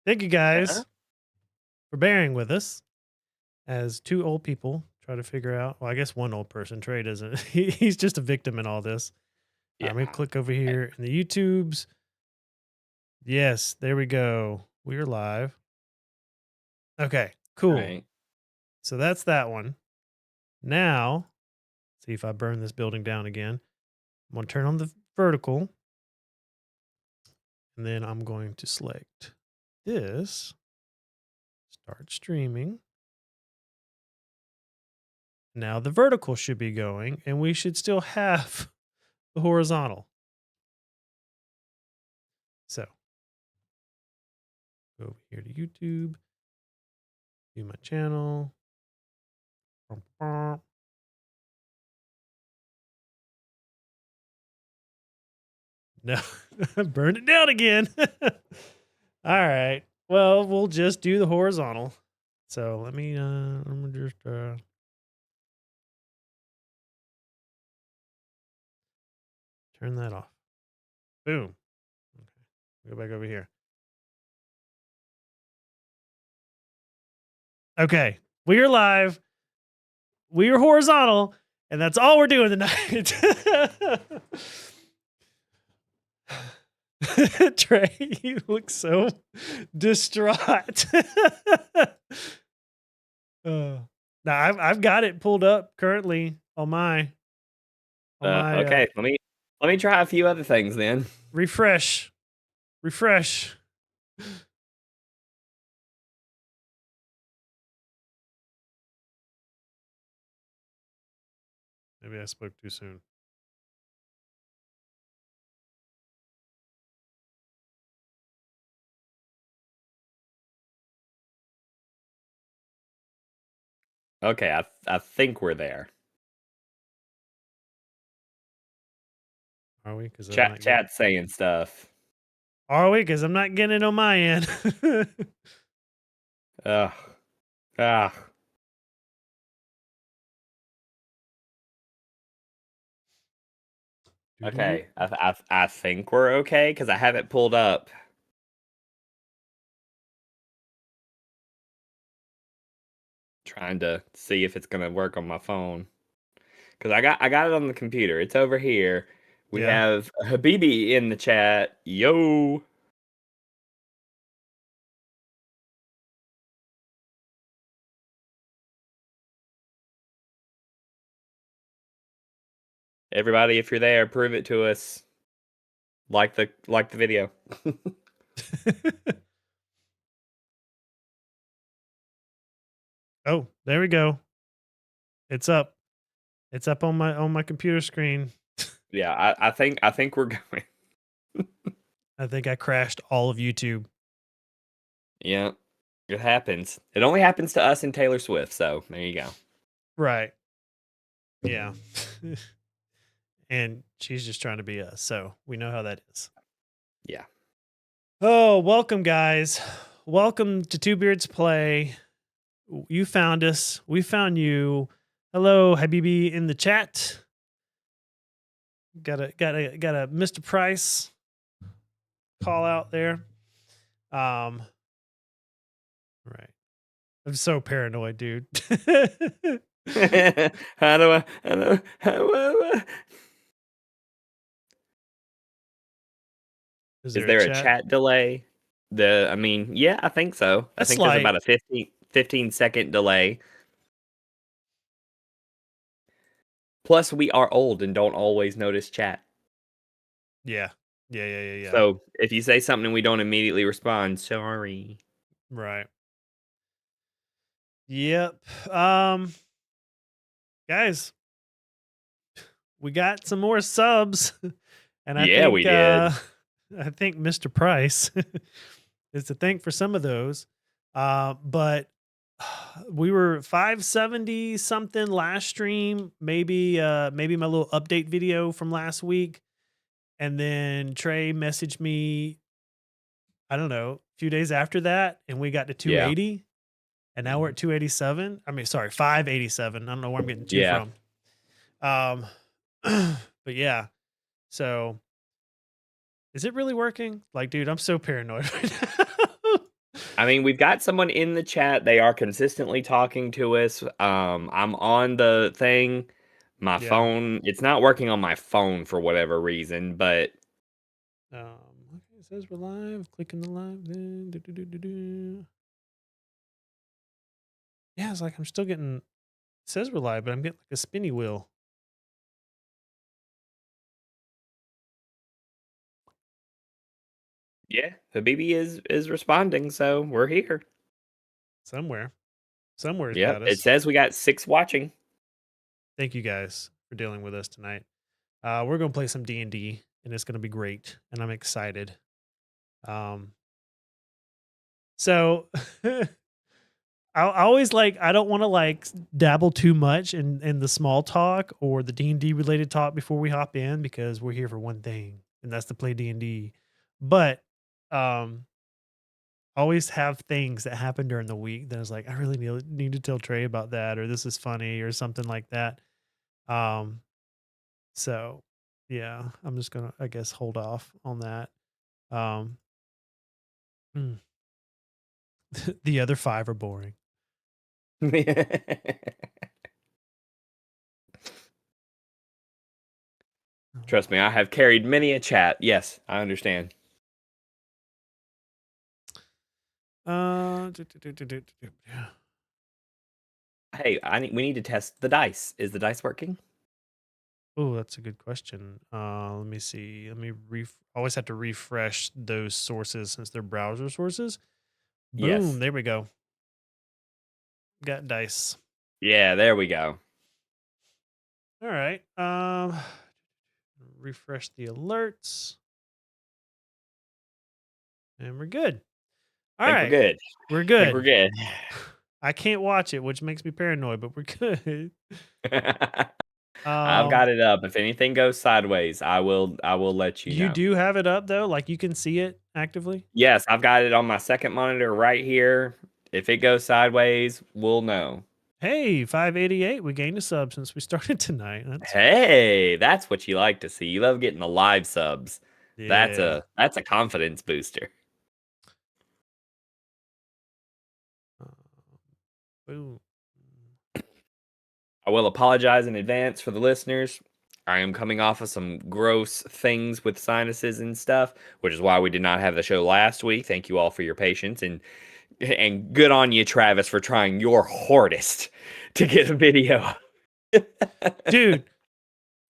Thank you guys for bearing with us as two old people try to figure out. Well, I guess one old person, Trey, doesn't. He's just a victim in all this. Yeah. Let me click over here in the YouTubes. Yes, there we go. We're live. Okay, cool. Right. So that's that one. Now, see if I burn this building down again. I'm going to turn on the vertical. And then I'm going to select this. Start streaming. Now the vertical should be going, and we should still have the horizontal. So, go over here to YouTube, do my channel. No, burn it down again. All right. Well, we'll just do the horizontal. So let me just turn that off. Boom. Okay. Go back over here. Okay. We are live. We are horizontal, and that's all we're doing tonight. Trey, you look so distraught. Now I've got it pulled up currently on my Okay, let me try a few other things then. refresh. Maybe I spoke too soon. Okay, I think we're there. Are we? Because Chat's saying stuff. Are we? Because I'm not getting it on my end. Ugh. Ah. Okay, I think we're okay because I have it pulled up. Trying to see if it's gonna work on my phone because I got it on the computer. It's over here. We have Habibi in the chat. Yo. Everybody, if you're there, prove it to us. Like the video. Oh, there we go. It's up. It's up on my computer screen. Yeah, I think we're going. I think I crashed all of YouTube. Yeah, it happens. It only happens to us and Taylor Swift, so there you go. Right. Yeah. And she's just trying to be us, so we know how that is. Yeah. Oh, welcome, guys. Welcome to Two Beards Play. You found us. We found you. Hello, Habibi in the chat. Got a Mr. Price call out there. Right. I'm so paranoid, dude. How do I Is there a chat delay? I mean, yeah, I think so. I think there's about a 15-second delay. Plus, we are old and don't always notice chat. Yeah. So if you say something and we don't immediately respond, sorry. Right. Yep. Guys, we got some more subs, and I think we did. I think Mr. Price is to thank for some of those. But we were 570 something last stream, maybe my little update video from last week. And then Trey messaged me, I don't know, a few days after that, and we got to 280. And now we're at 287. I mean, sorry, 587. I don't know where I'm getting two from. But yeah. So Is it really working? Like, dude, I'm so paranoid right now. I mean, we've got someone in the chat. They are consistently talking to us. I'm on the thing. My Yeah. phone, it's not working on my phone for whatever reason, but Okay, it says we're live. Clicking the live. Then, yeah, it's like I'm still getting. It says we're live, but I'm getting like a spinny wheel yeah, Habibi is responding, so we're here. somewhere. Somewhere's Yep, got it us. says we got 6 watching. Thank you guys for dealing with us tonight. We're gonna play some D&D, and it's gonna be great, and I'm excited. Um, so I always like I don't want to like dabble too much in the small talk or the D&D related talk before we hop in because we're here for one thing, and that's to play D&D. But um always have things that happen during the week that is like I really need to tell Trey about that, or this is funny or something like that. Um so yeah, I'm just gonna I guess hold off on that. Um mm, the other five are boring. Trust me, I have carried many a chat. Yes, I understand. Yeah. Hey, we need to test the dice. Is the dice working? Oh, that's a good question. Let me see. Let me always have to refresh those sources since they're browser sources. Boom, Yes. there we go. Got dice. Yeah, there we go. All right. Refresh the alerts. And we're good. All Think we're right. good. We're Think we're good. good. I can't watch it, which makes me paranoid, but we're good. I've Um, got it up. If anything goes sideways, I will let you you know. do have it up though, like you can see it actively. Yes, I've got it on my second monitor right here. If it goes sideways, we'll know. Hey, 588. We gained a sub since we started tonight. That's Hey, that's what you like to see. You love getting the live subs. That's yeah. a confidence booster. Uh, boom. I will apologize in advance for the listeners. I am coming off of some gross things with sinuses and stuff, which is why we did not have the show last week. Thank you all for your patience and good on you, Travis, for trying your hardest to get a video. Dude,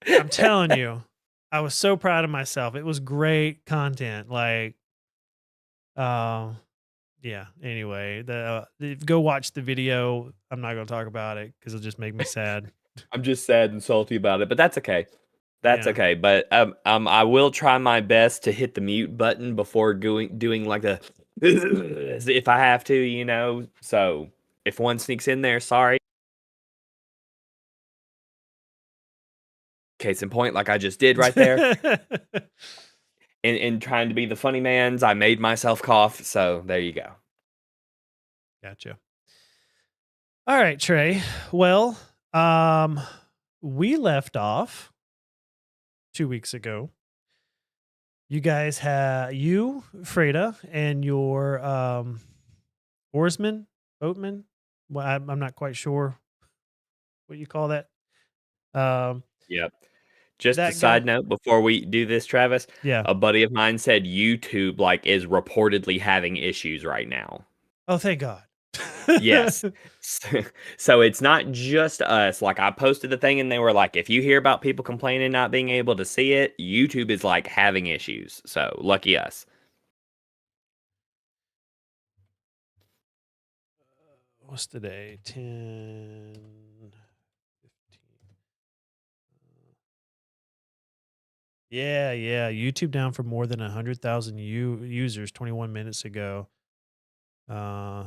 I'm telling you, I was so proud of myself. It was great content. Like, uh, yeah. Anyway, go watch the video. I'm not gonna talk about it because it'll just make me sad. I'm just sad and salty about it, but that's okay. That's Yeah. okay. But I will try my best to hit the mute button before doing like a if I have to, you know. So if one sneaks in there, sorry. Case in point, like I just did right there. In trying to be the funny man's, I made myself cough. So there you go. Gotcha. All right, Trey. Well, um, we left off 2 weeks ago. You guys had you, Freda, and your oarsman, boatman. Well, I'm not quite sure what you call that. Um, Yep. Just a that guy. side note before we do this, Travis, Yeah. a buddy of mine said YouTube like is reportedly having issues right now. Oh, thank God. Yes. So it's not just us. Like I posted the thing and they were like, if you hear about people complaining not being able to see it, YouTube is like having issues. So lucky us. What's today? 10, 15. Yeah, yeah. YouTube down for more than 100,000 users 21 minutes ago. Uh,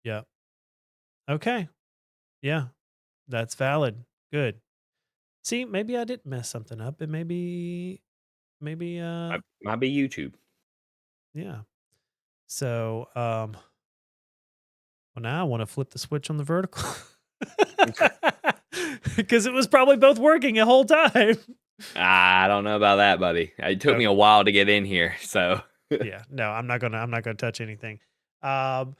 yeah. Okay. Yeah, that's valid. Good. See, maybe I did mess something up, and maybe Might be YouTube. yeah. So well now I want to flip the switch on the vertical. Because it was probably both working the whole time. I don't know about that, buddy. It took me a Okay. while to get in here, so Yeah. No, I'm not gonna touch anything. Um,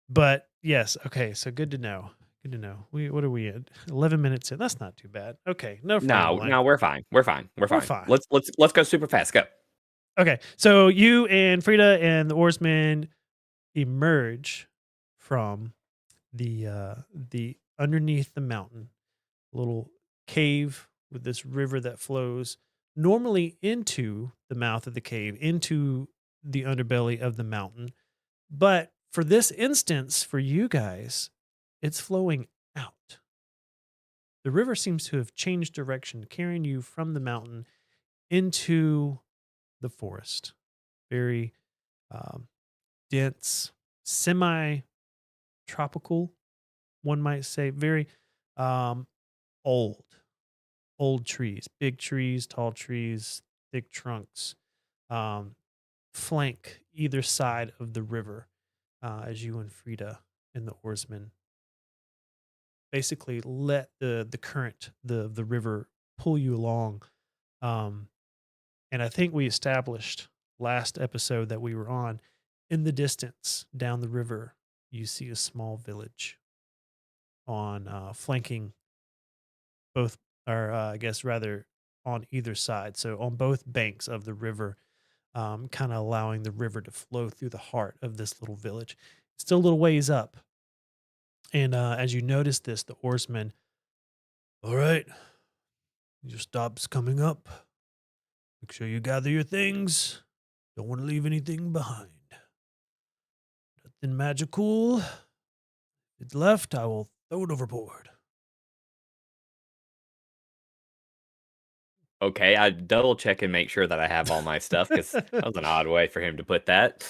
but yes, okay, so good to know. Good to know. What are we at? 11 minutes in. That's not too bad. Okay, no frame no, line. no, we're fine. We're fine. We're We're fine. fine. Let's go super fast. Go. Okay, so you and Frida and the oarsmen emerge from the underneath the mountain, little cave with this river that flows normally into the mouth of the cave, into the underbelly of the mountain. But for this instance, for you guys, it's flowing out. The river seems to have changed direction, carrying you from the mountain into the forest. Very um, dense, semi tropical, one might say. Very um, old, old trees, big trees, tall trees, thick trunks, um, flank either side of the river as you and Frida and the oarsmen basically let the current, the river pull you along. Um, and I think we established last episode that we were on, in the distance down the river, you see a small village on flanking both, or I guess rather on either side. So on both banks of the river, kind of allowing the river to flow through the heart of this little village. It's still a little ways up. And as you notice this, the oarsman, all right, your stop's coming up. Make sure you gather your things. Don't want to leave anything behind. Nothing magical. If it's left, I will throw it overboard. Okay, I double check and make sure that I have all my stuff because that was an odd way for him to put that.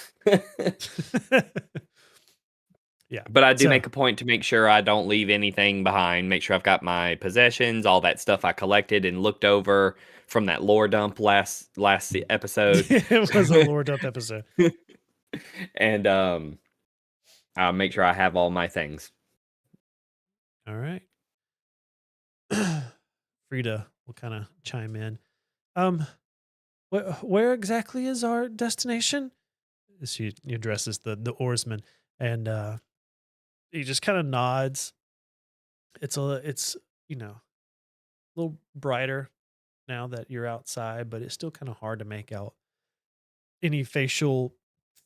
Yeah. But I do So make a point to make sure I don't leave anything behind. Make sure I've got my possessions, all that stuff I collected and looked over from that lore dump last episode. it was a Lord Up episode. And I'll make sure I have all my things. All right. Frida will kind of chime in. Um, where exactly is our destination? She addresses the oarsman, and he just kind of nods. It's a little brighter now that you're outside, but it's still kind of hard to make out any facial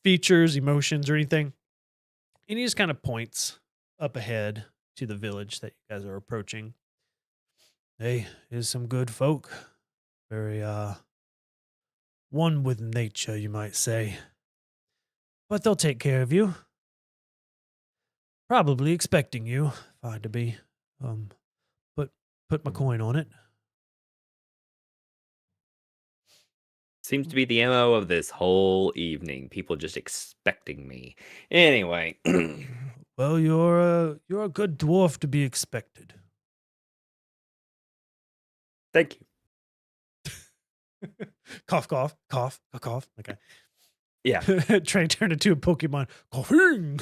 features, emotions, or anything. And he just kind of points up ahead to the village that you guys are approaching. Hey, here's some good folk. Very one with nature, you might say. But they'll take care of you. Probably expecting you, if I had to be. Um, put put my coin on it. Seems to be the MO of this whole evening. People just expecting me. Anyway, Well, you're a good dwarf to be expected. thank you. Cough, cough, cough, cough. Okay. Yeah. Trey turned into a Pokemon. Coughing.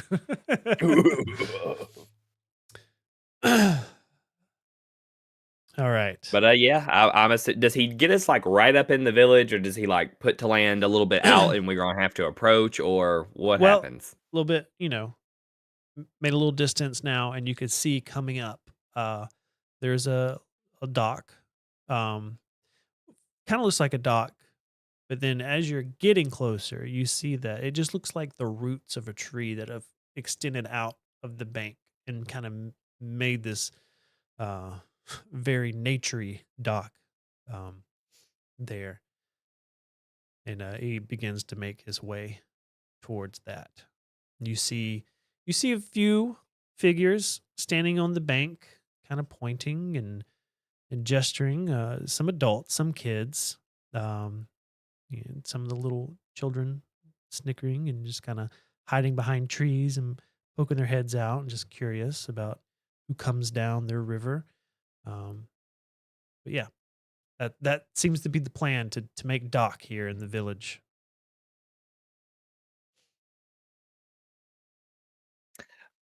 All right. But yeah, does he get us like right up in the village, or does he like put to land a little bit out, and we're gonna have to approach, or what Well, happens? a little bit, made a little distance now, and you could see coming up. There's a dock. Um, Kind of looks like a dock, but then as you're getting closer, you see that it just looks like the roots of a tree that have extended out of the bank and kind of made this uh, very naturey dock um, there. And he begins to make his way towards that. You see, you see a few figures standing on the bank, kind of pointing and gesturing. Some adults, some kids, um, and some of the little children snickering and just kind of hiding behind trees and poking their heads out and just curious about who comes down their river. Um, but yeah, that seems to be the plan to make dock here in the village.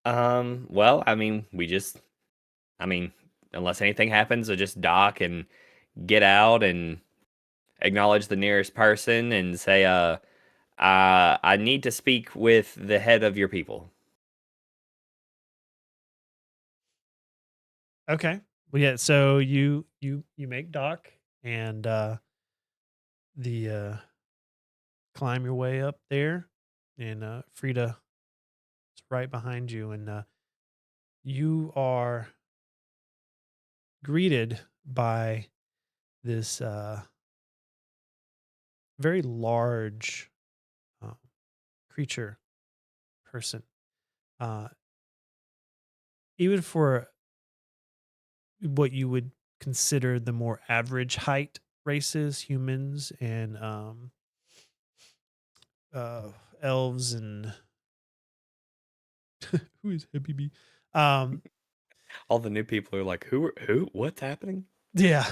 Well, I mean, I mean, unless anything happens, I just dock and get out and acknowledge the nearest person and say, I need to speak with the head of your people. Okay. Well, yeah. So you make dock and the climb your way up there, and Frida is right behind you, and you are greeted by this very large uh, creature person. Uh, Even for what you would consider the more average height races, humans and uh, elves and who is Habibi? Um, All the new people are like, who? What's happening? yeah.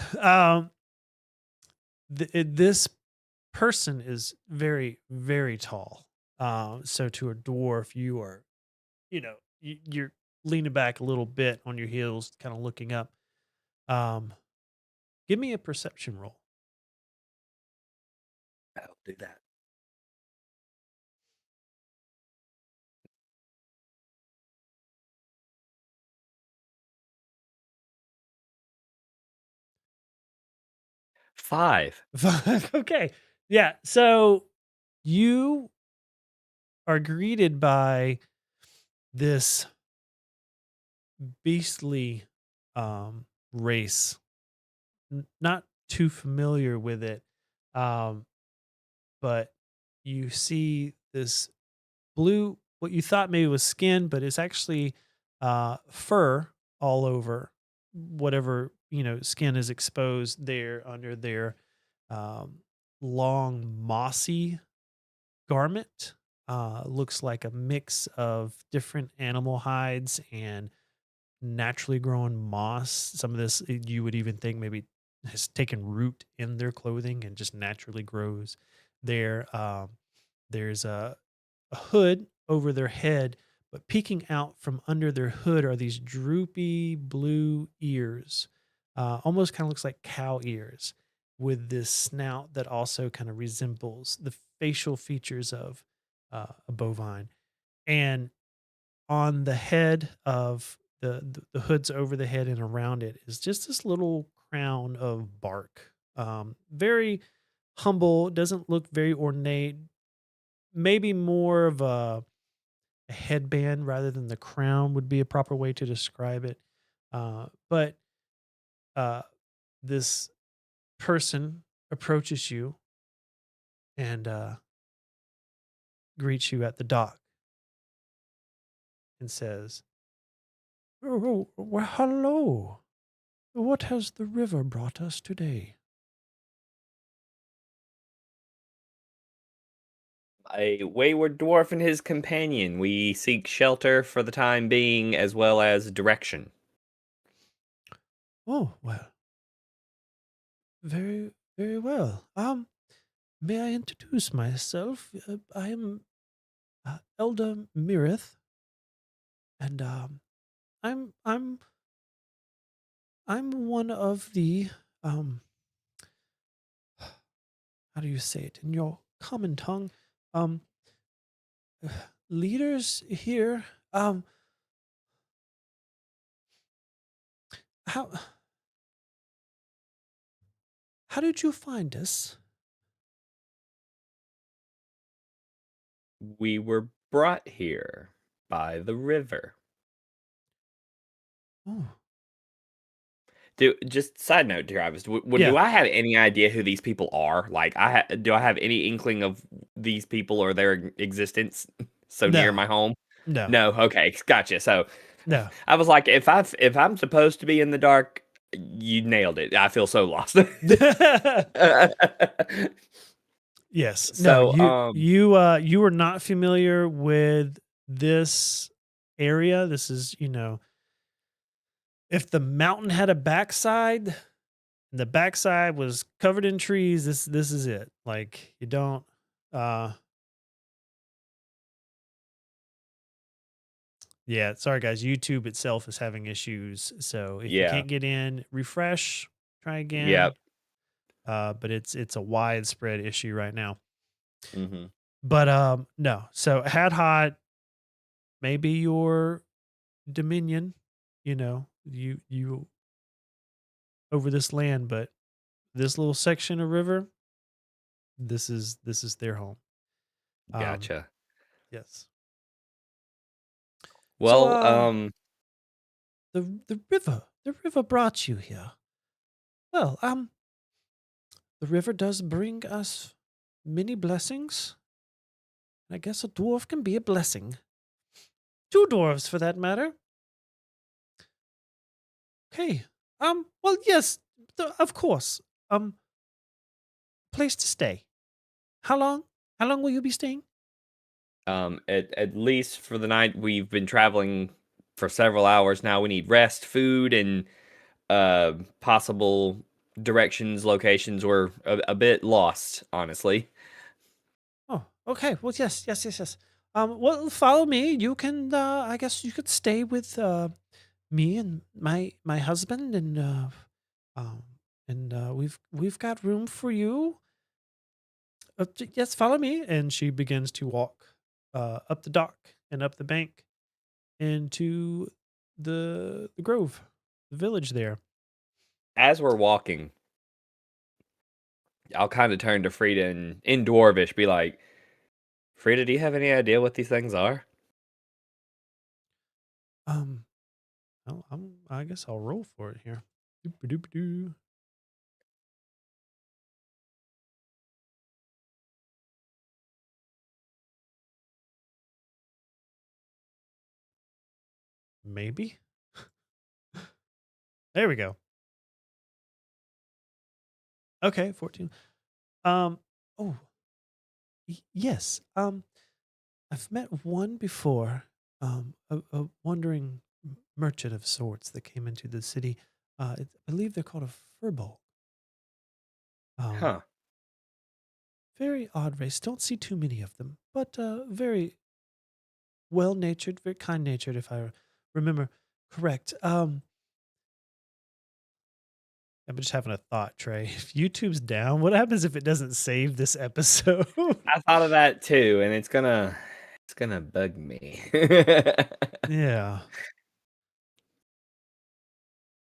This person is very, very tall. So to a dwarf, you are, you're leaning back a little bit on your heels, kind of looking up. Um, Give me a perception roll. I'll do that. 5. Okay. Yeah. So you are greeted by this beastly race. Not too familiar with it. Um, but you see this blue, what you thought maybe was skin, but it's actually fur all over whatever, skin is exposed there under their um, long mossy garment. Looks like a mix of different animal hides and naturally grown moss. Some of this you would even think maybe has taken root in their clothing and just naturally grows there. There's a hood over their head, but peeking out from under their hood are these droopy blue ears. Almost kind of looks like cow ears with this snout that also kind of resembles the facial features of a bovine. And on the head of the hoods over the head and around it is just this little crown of bark. Very humble, doesn't look very ornate, maybe more of a headband rather than the crown would be a proper way to describe it. But uh, this person approaches you and greets you at the dock and says, "Oh, well, hello. What has the river brought us today?" A wayward dwarf and his companion. We seek shelter for the time being as well as direction. "Oh, well, very, very well. May I introduce myself? I am Elder Mirith, and I'm I'm I'm one of the um how do you say it in your common tongue? Um Leaders here. How how did you find us? We were brought here by the river. Oh, Just side note, Travis. yeah. Do I have any idea who these people are? Like, do I have any inkling of these people or their existence so near No. my home? No. No. Okay, gotcha. So, No. I was like, if I'm supposed to be in the dark, you nailed it. I feel so lost. Yes. No, So, you were not familiar with this area. This is, if the mountain had a backside and the backside was covered in trees, this is it. Like you don't uh yeah, sorry guys, YouTube itself is having issues. So if you yeah, can't get in, refresh, try yep. again. but it's a widespread issue right now. Hmm. But no, so Had Hot, maybe your dominion, you over this land, but this little section of river, this is their home. Um, Gotcha. yes. So Well, the river brought you here. Well, the river does bring us many blessings. I guess a dwarf can be a blessing. Two dwarves, for that matter. Okay. Well, yes, of course. Place to stay. How long? How long will you be staying? at least for the night, we've been traveling for several hours now. We need rest, food, and possible directions, locations. We're a bit lost, honestly. Oh, okay. Well, yes, yes, yes, yes. Well, follow me. You can, I guess, you could stay with me and my husband, um, and we've got room for you. Yes, follow me. And she begins to walk up the dock and up the bank into the grove, the village there. As we're walking, I'll kind of turn to Frida and in Dwarvish be like, Frida, do you have any idea what these things are? Um, I guess I'll roll for it here. Doop-a-doop-a-doo. Maybe. There we go. Okay, 14. Um, oh, yes. I've met one before. A wandering merchant of sorts that came into the city. I believe they're called a furbolg. Um, Huh. very odd race. Don't see too many of them, but very well natured, very kind natured, if I remember correct. I'm just having a thought, Trey. If YouTube's down, what happens if it doesn't save this episode? I thought of that too, and it's gonna bug me. Yeah.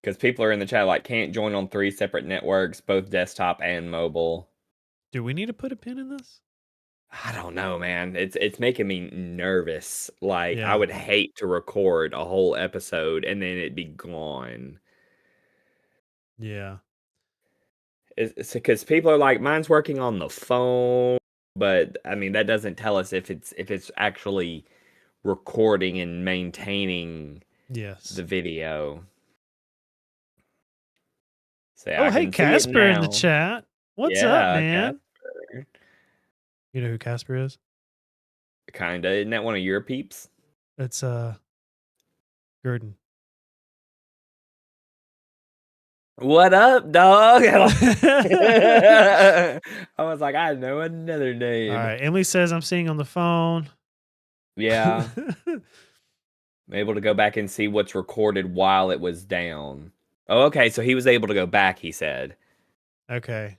Because people are in the chat like can't join on 3 separate networks, both desktop and mobile. Do we need to put a pin in this? I don't know, man. It's making me nervous. Like I Yeah. would hate to record a whole episode and then it'd be gone. Yeah. It's because people are like, mine's working on the phone, but I mean that doesn't tell us if it's actually recording and maintaining Yes. the video. Say Oh, I hey, can see it Casper in the now. chat. What's up, Yeah, man? Casper. You know who Casper is? Kinda. Isn't that one of your peeps? It's Gurdon. What up, dog? I was like, I know another All name. right. Emily says I'm seeing on the phone. Yeah. I'm able to go back and see what's recorded while it was down. Oh, okay. So he was able to go back, he said. Okay.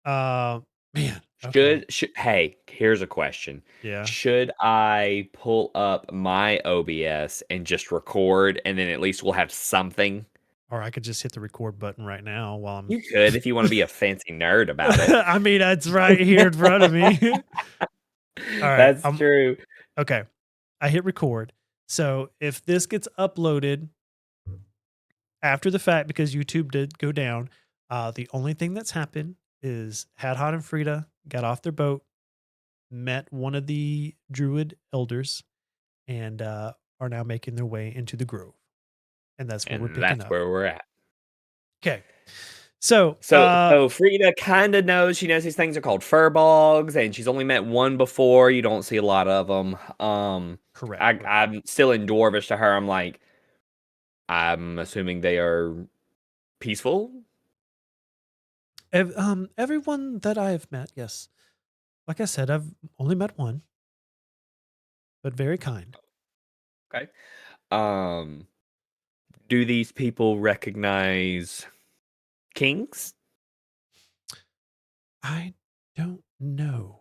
Uh, man. Okay. Should hey, here's a question. Yeah. Should I pull up my OBS and just record and then at least we'll have something? Or I could just hit the record button right now while I'm. You could if you want to be a fancy nerd about it. I mean, it's right here in front of me. All right. That's true. Okay. I hit record. So if this gets uploaded after the fact, because YouTube did go down, the only thing that's happened is Had Hot and Frida got off their boat, met one of the druid elders, and are now making their way into the grove. And that's where we're And picking that's up. where we're at. Okay. So, So Frida kind of knows. She knows these things are called furbolgs, and she's only met one before. You don't see a lot of them. correct. I'm still in Dwarvish to her. I'm like, I'm assuming they are peaceful. Everyone that I have met, yes. Like I said, I've only met one, but very kind. Okay. Um, do these people recognize kings? I don't know.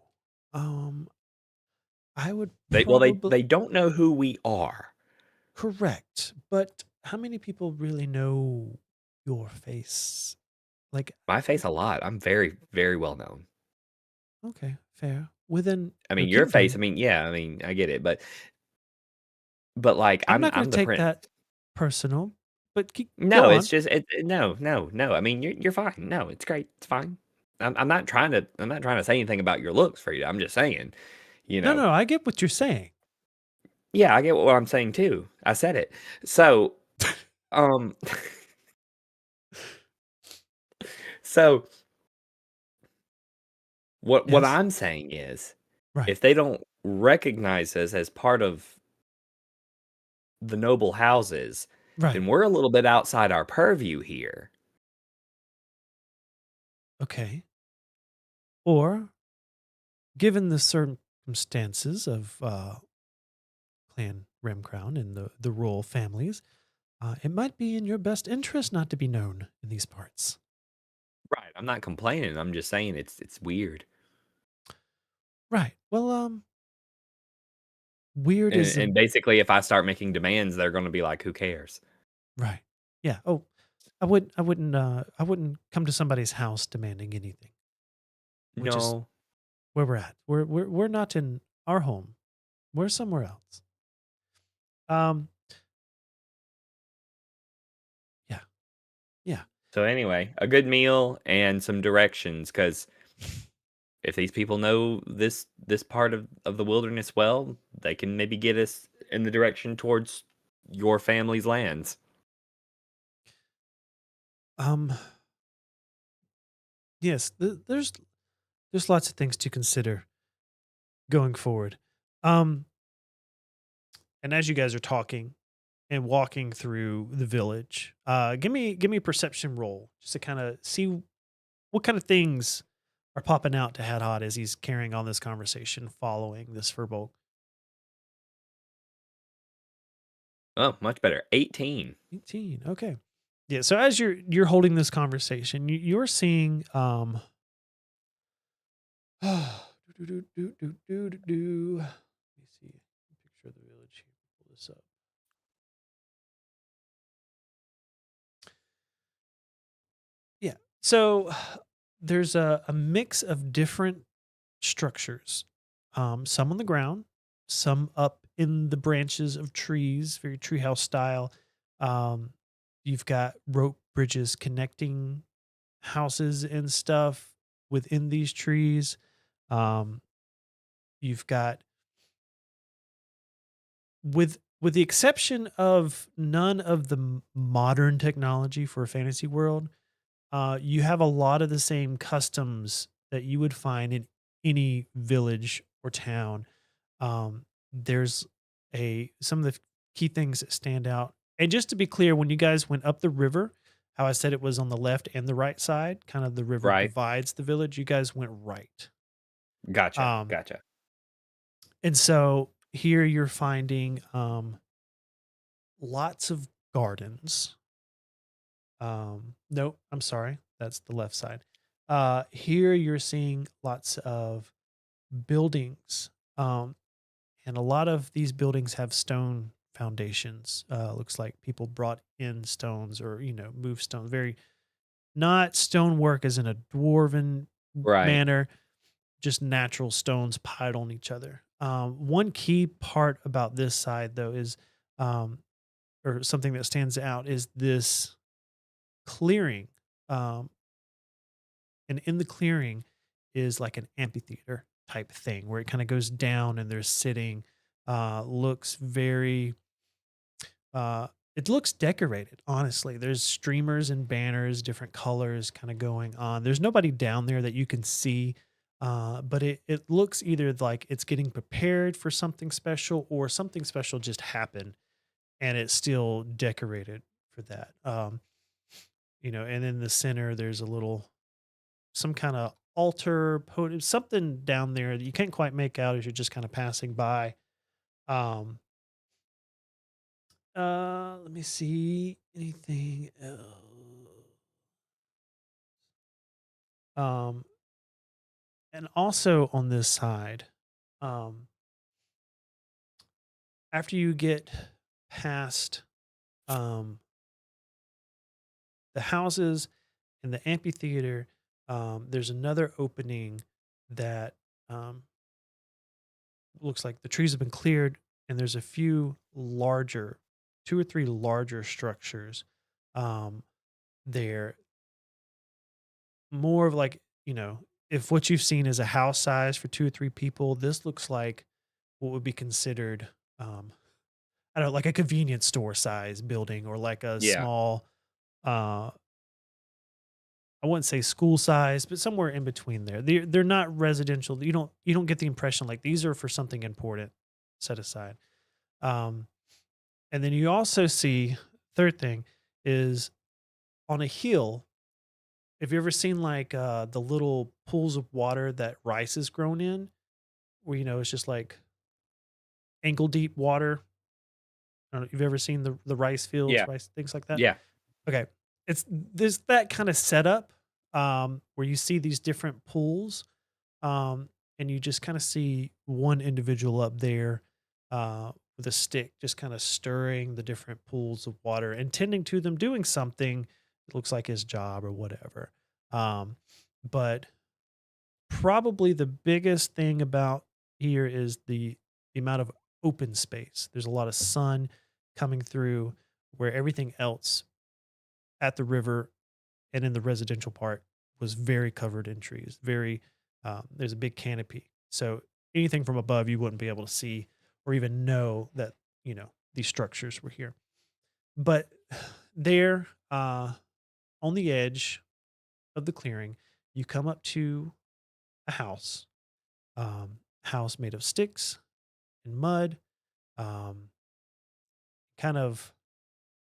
Um, I would They probably don't know who we are. correct, but how many people really know your face? Like, My face a lot. I'm very, very well known. okay, fair. Within I your mean, your face, I kingdom, mean, yeah, I mean, I get it, but like I'm not going I'm to the take prince. that personal, but go No, it's on. just no, no, no. I mean, you're fine. No, it's great. It's fine. I'm not trying to say anything about your looks for you. I'm just saying, you No, know. no, I get what you're saying. Yeah, I get what I'm saying too. I said it. So, um so what Yes, I'm saying is right, if they don't recognize us as part of the noble houses, right. then we're a little bit outside our purview here. Okay. Or, given the circumstances of Clan Ramcrown and the royal families, it might be in your best interest not to be known in these parts. Right. I'm not complaining. I'm just saying it's weird. Right. Well, weird is a And basically if I start making demands, they're going to be like, who cares? right. Yeah. Oh, I wouldn't come to somebody's house demanding anything, which is No. where we're at. We're not in our home. We're somewhere else. Um. Yeah. Yeah. So anyway, a good meal and some directions cuz if these people know this part of the wilderness well, they can maybe get us in the direction towards your family's lands. Um. Yes. There's lots of things to consider going forward. Um. And as you guys are talking and walking through the village, give me a perception roll just to kind of see what kind of things are popping out to Hadhod as he's carrying on this conversation following this Furbolg. Oh, much better. 18. 18. Okay. Yeah. So as you're holding this conversation, you're seeing do, do, do, do, do, do, do. Let me see. Picture of the village here. Pull this up. Yeah. So there's a mix of different structures. Some on the ground, some up in the branches of trees, very treehouse style. Um, you've got rope bridges connecting houses and stuff within these trees. Um, you've got with the exception of none of the modern technology for a fantasy world, you have a lot of the same customs that you would find in any village or town. There's a some of the key things that stand out. And just to be clear, when you guys went up the river, how I said it was on the left and the right side, kind of the river Right. divides the village. You guys went right. Gotcha. Um, Gotcha. and so here you're finding lots of gardens. No, I'm sorry, that's the left side. Here you're seeing lots of buildings. And a lot of these buildings have stone foundations. Looks like people brought in stones or, move stones. Very not stonework as in a dwarven Right. manner, just natural stones piled on each other. One key part about this side, though, is, um, or something that stands out, is this clearing. Um, and in the clearing is like an amphitheater type thing where it kind of goes down and there's sitting. Looks very it looks decorated, honestly. There's streamers and banners, different colors kind of going on. There's nobody down there that you can see, but it looks either like it's getting prepared for something special or something special just happened and it's still decorated for that. And in the center, there's a little some kind of altar podium, something down there that you can't quite make out as you're just kind of passing by. Um, let me see anything else. Um, And also on this side, um, after you get past um, the houses and the amphitheater, there's another opening that um, looks like the trees have been cleared, and there's a few larger, two or three larger structures um, there. More of like, if what you've seen is a house size for two or three people, this looks like what would be considered, um, I don't know, like a convenience store size building or like a Yeah. small, I wouldn't say school size, but somewhere in between there. They're not residential. You don't get the impression like these are for something important set aside. Um, and then you also see third thing is on a hill. Have you ever seen like the little pools of water that rice is grown in, where it's just like ankle deep water? I don't know, you've ever seen the rice fields, Yeah. rice things like that? Yeah. Okay. It's there's that kind of setup where you see these different pools, um, and you just kind of see one individual up there with a stick, just kind of stirring the different pools of water and tending to them, doing something. It looks like his job or whatever. Um, but probably the biggest thing about here is the amount of open space. There's a lot of sun coming through where everything else at the river and in the residential part was very covered in trees. Very there's a big canopy. So anything from above you wouldn't be able to see or even know that, these structures were here. But there on the edge of the clearing, you come up to a house made of sticks and mud. Um, kind of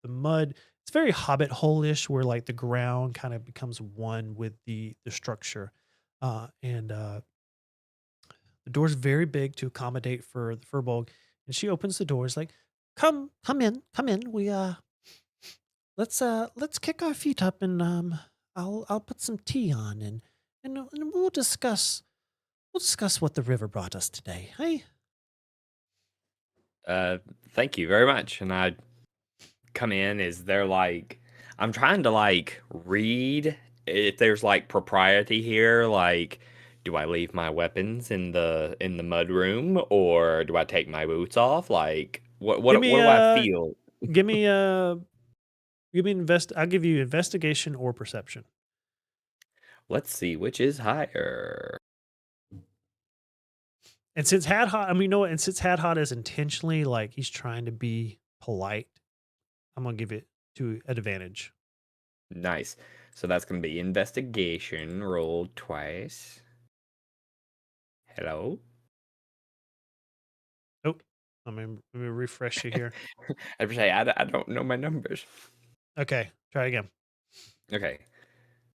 the mud. It's very Hobbit hole-ish, where like the ground kind of becomes one with the structure. And the door's very big to accommodate for the furbolg. And she opens the doors like, come in, come in. Let's kick our feet up and I'll put some tea on and we'll discuss what the river brought us today. Hey. Uh, Thank you very much. And I come in. Is there like I'm trying to like read if there's like propriety here, like do I leave my weapons in the mud room or do I take my boots off? Like Give what me do I feel? give me a give me invest I'll give you investigation or perception. Let's see which is higher. And since Had Hot, I mean, you know what? And since Had Hot is intentionally like he's trying to be polite, I'm gonna give it to advantage. Nice. So that's gonna be investigation rolled twice. Hello? Oh, let me refresh you here. I would say I don't know my numbers. Okay, try again. Okay.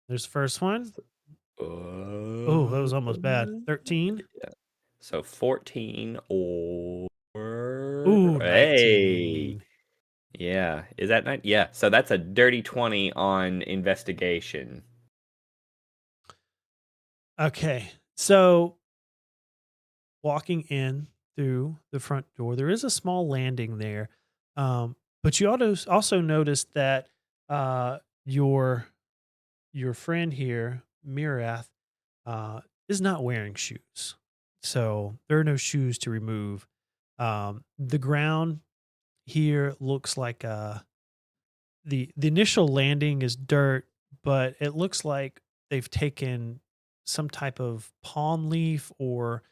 There's the first one. Oh, that was Uh, almost bad. 13. yeah. So 14 or Ooh, hey. 19. Yeah. Is that not? Yeah. So that's a dirty 20 on investigation. Okay, so walking in through the front door, there is a small landing there, but you also notice that uh, your your friend here, Mirath, is not wearing shoes. So there are no shoes to remove. The ground here looks like the initial landing is dirt, but it looks like they've taken some type of palm leaf or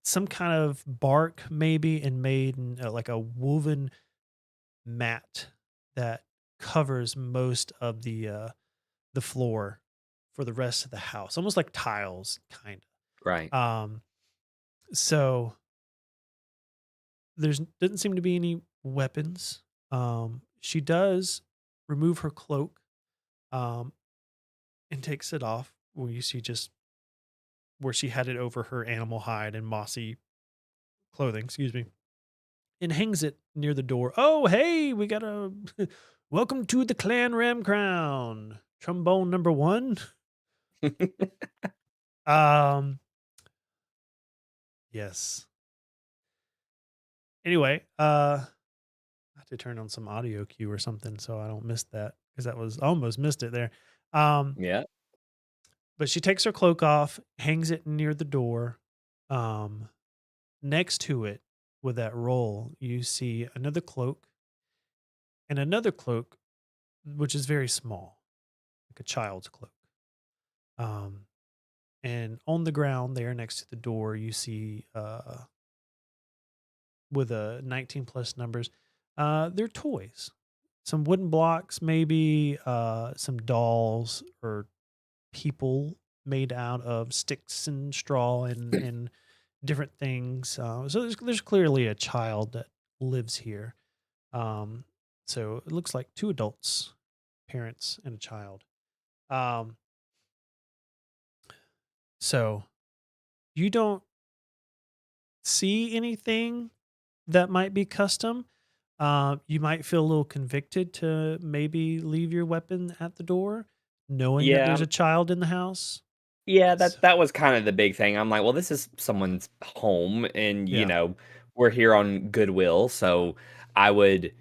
some kind of bark maybe and made like a woven mat that covers most of the floor for the rest of the house, almost like tiles, kind Right. of. So there's doesn't seem to be any weapons. She does remove her cloak, um, and takes it off. Where you see just where she had it over her animal hide and mossy clothing, excuse me, and hangs it near the door. Oh, hey, we got a welcome to the clan Ramcrown. Trombone number one. Um, yes. Anyway, I have to turn on some audio cue or something so I don't miss that because that was almost missed it there. Um, Yeah. but she takes her cloak off, hangs it near the door. Um, Next to it, with that roll, you see another cloak and another cloak, which is very small, like a child's cloak. Um, and on the ground there next to the door, you see with a 19 plus numbers, they're toys. Some wooden blocks, maybe some dolls or people made out of sticks and straw and different things. So there's clearly a child that lives here. Um, so it looks like two adults, parents, and a child. Um, so you don't see anything that might be custom. You might feel a little convicted to maybe leave your weapon at the door, knowing that there's Yeah. a child in the house. Yeah, So, that was kind of the big thing. I'm like, well, this is someone's home, and yeah, we're here on goodwill, so I would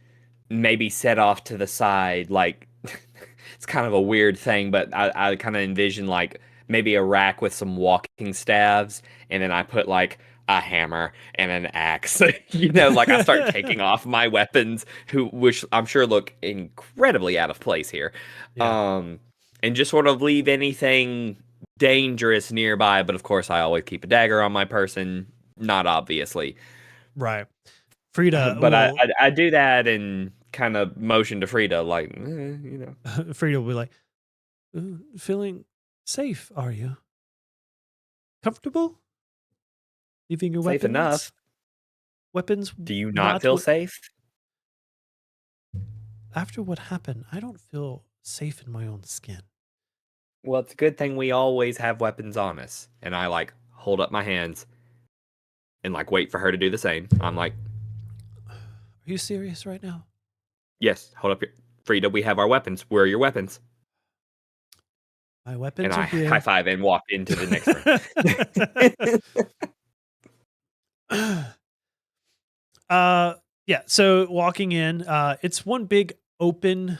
maybe set off to the side, like it's kind of a weird thing, but I kind of envision like maybe a rack with some walking staves, and then I put like a hammer and an axe. Like I start taking off my weapons, which I'm sure look incredibly out of place here. yeah, Um, and just sort of leave anything dangerous nearby, but of course I always keep a dagger on my person, not obviously. right. Frida But I, will I I do that and kind of motion to Frida, like, Frida will be like, feeling safe, are you? Comfortable? Leaving your safe enough. weapons Do you not not feel what safe? after what happened, I don't feel safe in my own skin. Well, it's a good thing we always have weapons on us. And I like hold up my hands and like wait for her to do the same. I'm like, Are you serious right now? yes, hold up your Frida, we have our weapons. Where are your weapons? My And weapons are I high here. five and walk into the next room. uh yeah, so walking in, it's one big open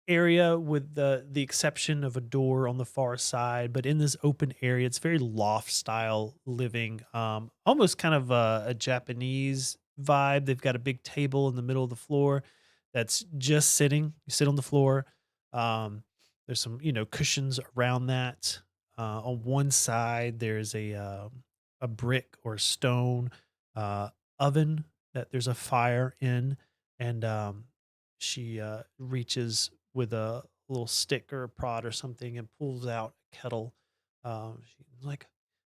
area with the exception of a door on the far side, but in this open area, it's very loft style living. Almost kind of a Japanese vibe. They've got a big table in the middle of the floor that's just sitting. You sit on the floor. Um, there's some, cushions around that. On one side, there's a brick or stone uh, oven that there's a fire in, and she reaches with a little stick or a prod or something and pulls out a kettle. She's like,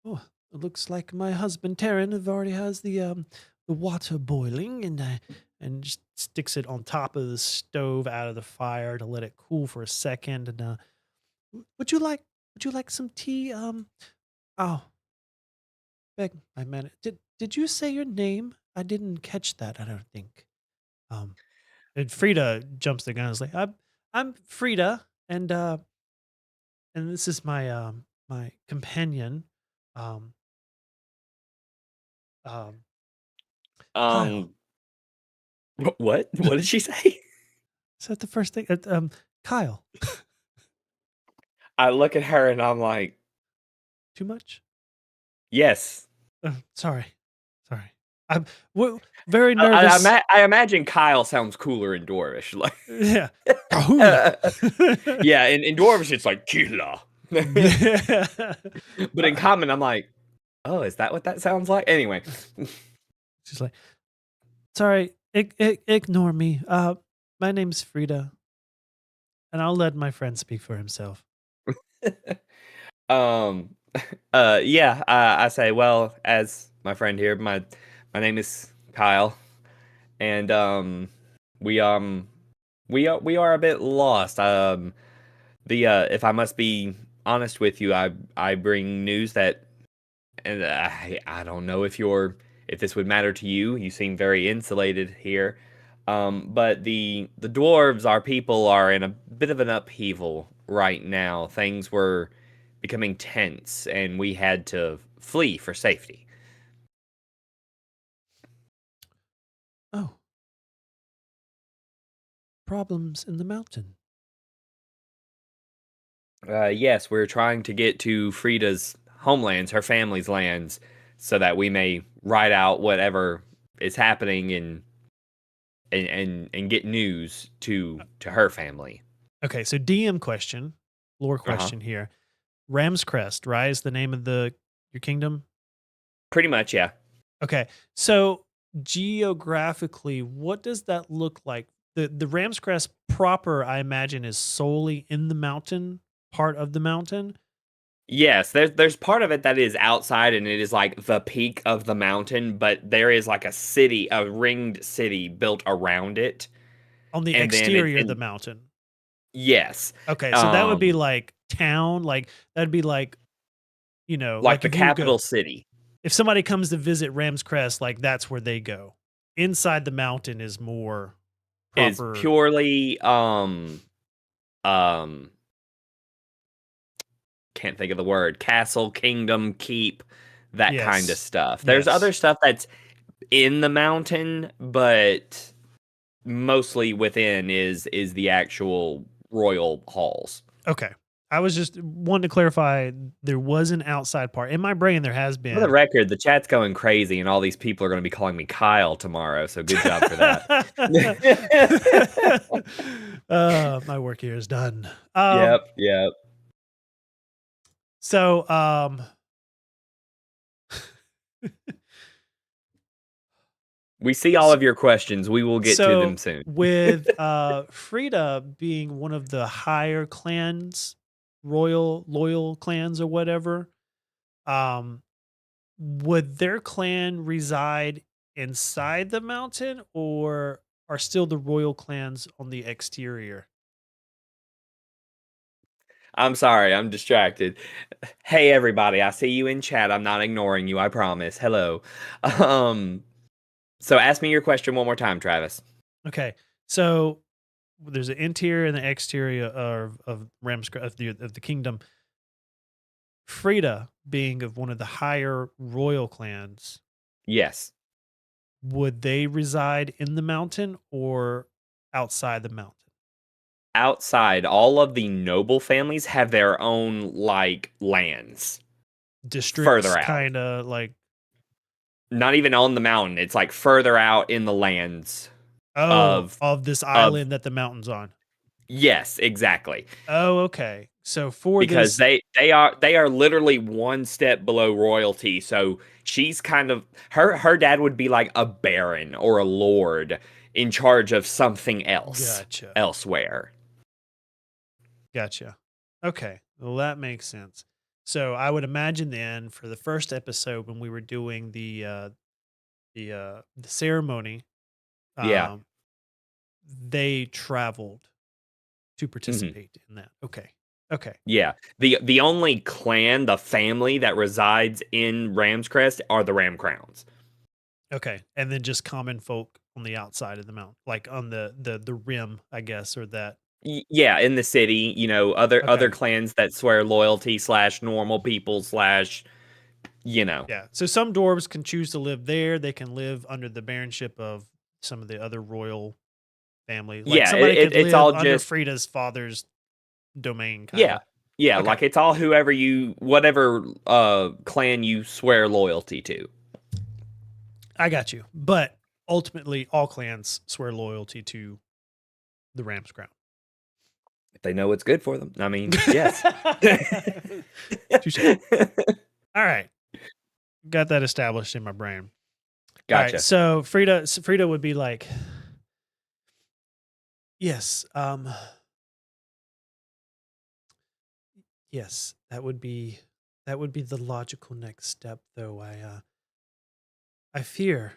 "Oh, it looks like my husband Taryn have already has the water boiling," and just sticks it on top of the stove out of the fire to let it cool for a second. And would you like some tea? Oh, beg my man. Did you say your name? I didn't catch that. I don't think. Um, and Frida jumps the gun and is like, I'm Frida, and this is my companion, um, um, Kyle." um, what? What did she say? Is that the first thing? Kyle. I look at her and I'm like, Too much? yes. Sorry. Sorry. I'm very nervous. I imagine Kyle sounds cooler in Dwarvish. Like, Yeah. Kahuna. yeah, in Dwarvish it's like killer. Yeah. But in common, I'm like, oh, is that what that sounds like? Anyway, She's like, "Sorry, ignore me. My name's Frida, and I'll let my friend speak for himself." um, yeah, I say, well, as my friend here, my name is Kyle, and we we are a bit lost. The if I must be honest with you, I bring news that, and I don't know if this would matter to you. You seem very insulated here. But the dwarves, our people, are in a bit of an upheaval right now. Things were becoming tense, and we had to flee for safety. Oh, problems in the mountain. Yes, we're trying to get to Frida's homelands, her family's lands, so that we may ride out whatever is happening and get news to her family. Okay, so DM question, lore Uh-huh. question here. Ram's Crest, right? Is the name of your kingdom? Pretty much, yeah. Okay, so geographically, what does that look like? The Ram's Crest proper, I imagine, is solely in the mountain part of the mountain. Yes, there's part of it that is outside and it is like the peak of the mountain, but there is like a city, a ringed city built around it. On the And then it's exterior of the in mountain. yes. Okay, so that would be Um like town, like that'd be like, like like the if you capital go city if somebody comes to visit Ram's Crest, like that's where they go. Inside the mountain is more is proper. purely um can't think of the word, castle, kingdom, keep, that kind of Yes. stuff. There's other Yes. stuff that's in the mountain, but mostly within is the actual royal halls. Okay. I was just wanting to clarify there was an outside part. In my brain there has For the been. record, the chat's going crazy, and all these people are going to be calling me Kyle tomorrow. So good job for that. My work here is done. Yep, yep. So We see all of your questions. We will get to them so soon. with Frida being one of the higher clans, royal loyal clans or whatever, um would their clan reside inside the mountain or are still the royal clans on the exterior? I'm sorry, I'm distracted. Hey, everybody, I see you in chat. I'm not ignoring you. I promise. Hello. Um, so ask me your question one more time, Travis. Okay. So there's an interior and the exterior of of the kingdom. Frida being of one of the higher royal clans, Yes. would they reside in the mountain or outside the mountain? Outside, all of the noble families have their own like lands Districts further out. kind of like, Not even on the mountain. It's like further out in the lands oh, of of this of island that the mountain's on. yes, exactly. Oh, okay. So for Because this, they are literally one step below royalty. So she's kind of her dad would be like a baron or a lord in charge of something else gotcha. elsewhere. Gotcha. Okay. Well, that makes sense. So I would imagine then for the first episode when we were doing the ceremony, Yeah. um, they traveled to Mhm. participate in that. Okay. Okay. Yeah. The only clan, the family that resides in Ramscrest are the Ramcrowns. Okay. And then just common folk on the outside of the mountain, like on the rim, I guess, or that. Yeah, in the city, other Okay. clans that swear loyalty slash normal people slash, you know. Yeah. So some dwarves can choose to live there. They can live under the baronship of some of the other royal family. Like Yeah, somebody could it's live all under just Frida's father's domain, kind yeah. of. Yeah, Okay. like it's all whatever clan you swear loyalty to. I got you. But ultimately, all clans swear loyalty to the Ram's crown. If they know what's good for them. I mean, yes. Touche. All right. Got that established in my brain. All right. Gotcha. So Frida would be like, yes, yes, that would be the logical next step, though. I fear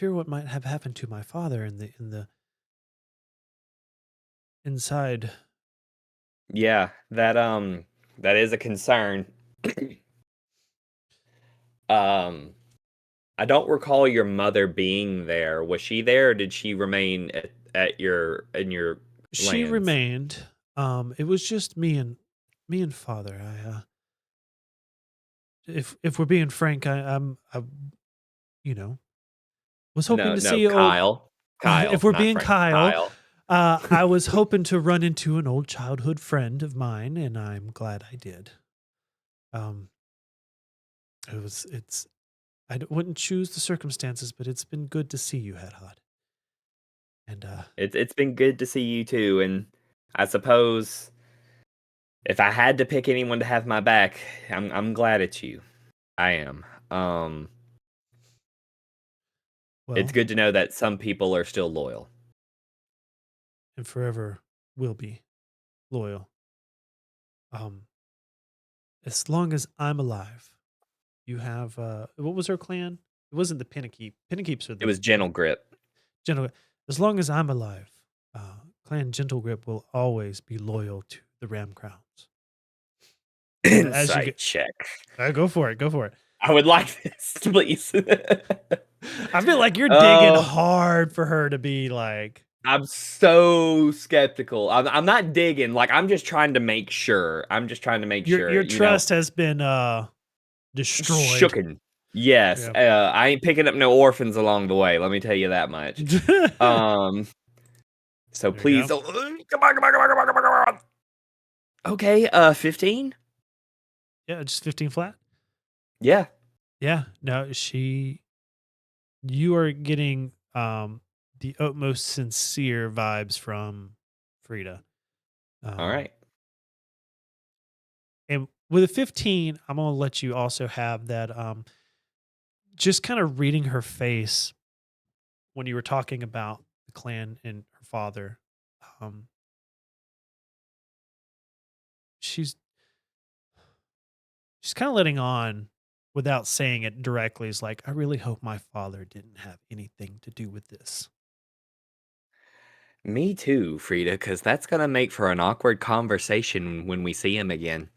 what might have happened to my father in the inside. Yeah, that is a concern. Um I don't recall your mother being there. Was she there or did she remain at your in your She lands? remained. It was just me and me and father, if we're being frank, I you know was hoping No, to no, see old. Kyle. If Kyle, we're not being Frank. Kyle, Kyle. I was hoping to run into an old childhood friend of mine, and I'm glad I did. Um, it's wouldn't choose the circumstances, but it's been good to see you, Headhot. And It's been good to see you too, and I suppose if I had to pick anyone to have my back, I'm glad it's you. I am. Um, it's well, good to know that some people are still loyal. and forever will be loyal. Um, as long as I'm alive, you have what was her clan? It wasn't the Pennekeep. Pennekeeps are It the was gentle grip. gentle. As long as I'm alive, Clan Gentle Grip will always be loyal to the Ramcrowns. And as you Insight get, check. go for it, go for it. I would like this, please. I feel like you're digging Oh, hard for her to be like I'm so skeptical. I'm not digging. Like I'm just trying to make sure. I'm just trying to make sure. your trust has been destroyed. Shooken. Yes. Yeah. I ain't picking up no orphans along the way. Let me tell you that much. There Um. So you please go. don't. Come on, come on, come on, come on, come on, come on. Okay. 15. Yeah, just 15 flat. Yeah. Yeah. No, you are getting the utmost sincere vibes from Frida. All Um right. and with a 15, I'm gonna let you also have that just kind of reading her face when you were talking about the clan and her father. Um she's she's kind of letting on without saying it directly. Is like, I really hope my father didn't have anything to do with this. Me too, Frida, because that's gonna make for an awkward conversation when we see him again.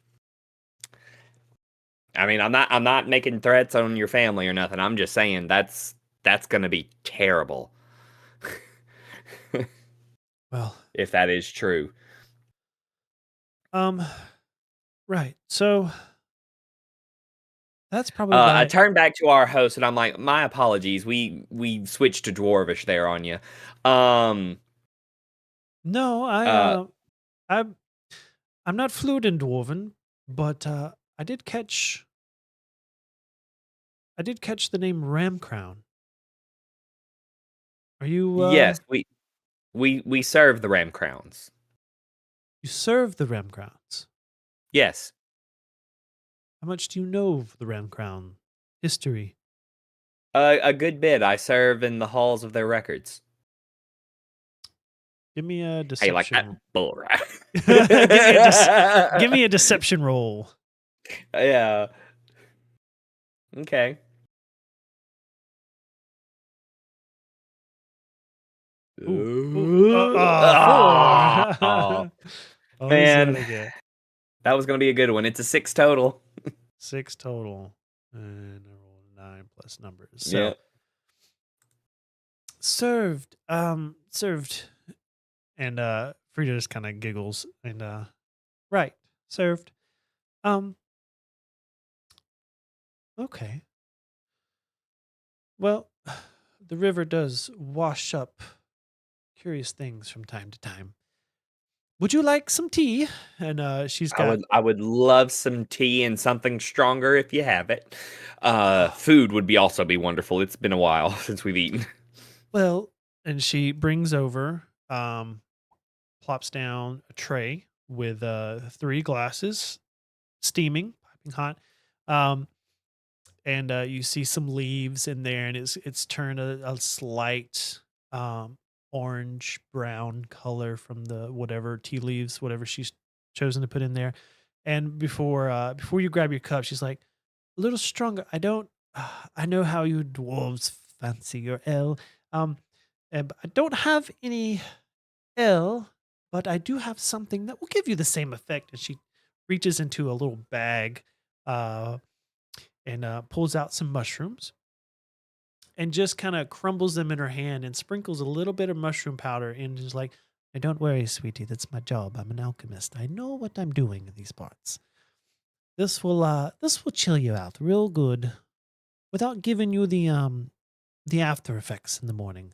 I mean, I'm not making threats on your family or nothing. I'm just saying that's gonna be terrible Well, if that is true. um, right. So that's probably about I it. turned back to our host and I'm like, my apologies. We switched to dwarvish there on you. Um, No, uh, I'm I'm not fluent in dwarven, but I did catch the name Ramcrown. Are you yes, we serve the Ramcrowns. you serve the Ramcrowns? Yes, How much do you know of the Ramcrown history? a good bit. I serve in the halls of their records. Give me a Hey, like that deception. bull, right? Give me a deception roll. Yeah. Okay. Ooh, ooh, 4. Oh, Always man, gotta get that was gonna be a good one. It's a 6 total. 6 total, and I rolled a 9 plus numbers. Yeah. So served, and Frida just kind of giggles and right, served. Um, okay. Well, the river does wash up curious things from time to time. Would you like some tea? And she's I got would I would love some tea and something stronger if you have it. Food would be also be wonderful. It's been a while since we've eaten. well, and she brings over plops down a tray with 3 glasses, steaming, piping hot. Um, and you see some leaves in there, and it's turned a slight um, orange brown color from the whatever tea leaves, whatever she's chosen to put in there. And before you grab your cup, she's like, a little stronger. I don't. I know how you dwarves fancy your ale. Um, but I don't have any ale, but I do have something that will give you the same effect. And she reaches into a little bag, uh, and pulls out some mushrooms and just kind of crumbles them in her hand and sprinkles a little bit of mushroom powder and is like, Don't worry, sweetie. That's my job. I'm an alchemist. I know what I'm doing in these parts. This will chill you out real good without giving you the after effects in the morning.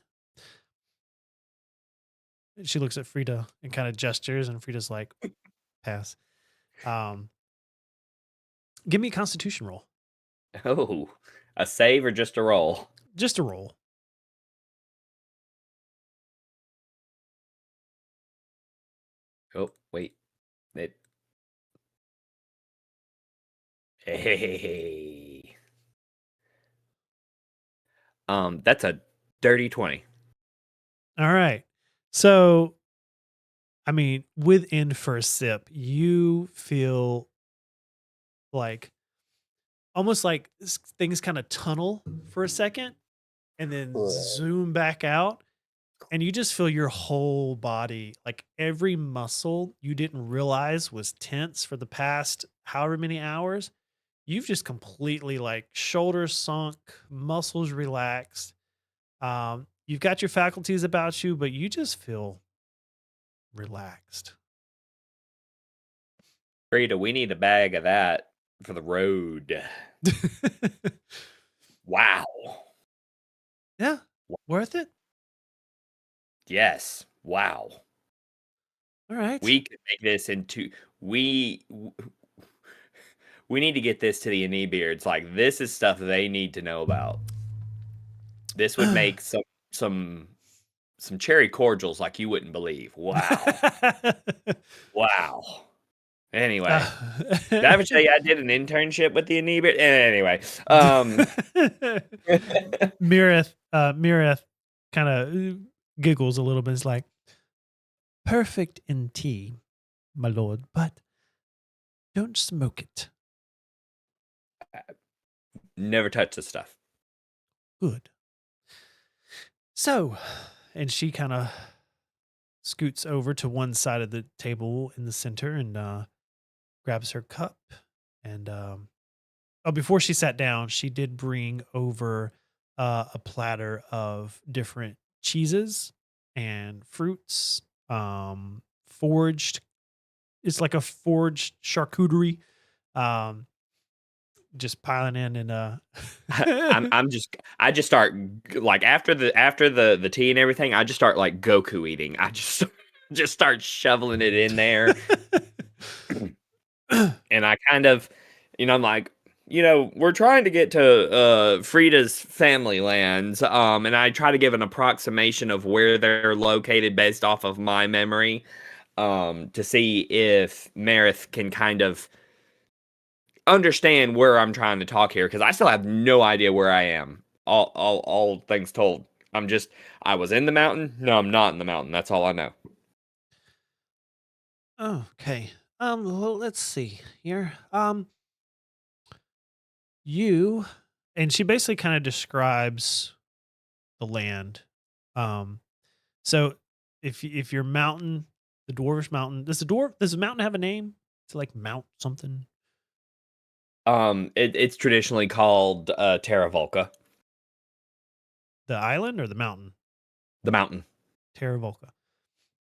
And she looks at Frida and kind of gestures, and Frida's like, pass. Um, Give me a constitution roll. Oh, a save or just a roll? Just a roll. Oh, wait. It. Hey. That's a dirty 20. All right. So, I mean, within first sip, you feel like almost like things kind of tunnel for a second and then zoom back out. And you just feel your whole body, like every muscle you didn't realize was tense for the past however many hours. You've just completely like shoulders sunk, muscles relaxed. You've got your faculties about you, but you just feel relaxed. Frida, we need a bag of that for the road. Wow. Yeah, worth it. Yes. Wow. All right. We could make this into we we need to get this to the Anebeards. Like this is stuff they need to know about. This would make some some cherry cordials like you wouldn't believe. Wow. Wow. Anyway, did I ever tell you I did an internship with the Anebeard? Anyway, Mireth kind of giggles a little bit. It's like, perfect in tea, my lord, but don't smoke it. never touch this stuff. Good. So, and she kind of scoots over to one side of the table in the center and grabs her cup. And before she sat down, she did bring over a platter of different cheeses and fruits, foraged. It's like a foraged charcuterie. Um, just piling in and I just start like after the tea and everything, I just start like Goku eating. I just just start shoveling it in there. And I kind of, I'm like, we're trying to get to Frida's family lands, and I try to give an approximation of where they're located based off of my memory, to see if Marith can kind of understand where I'm trying to talk here, because I still have no idea where I am. All things told, I was in the mountain. No, I'm not in the mountain. That's all I know. okay. Well, let's see here. You and she basically kind of describes the land. Um, so if your mountain, the dwarvish mountain, does the mountain have a name? It's like Mount something. It's traditionally called Terra Volca, The island or the mountain? the mountain. Terra Volca.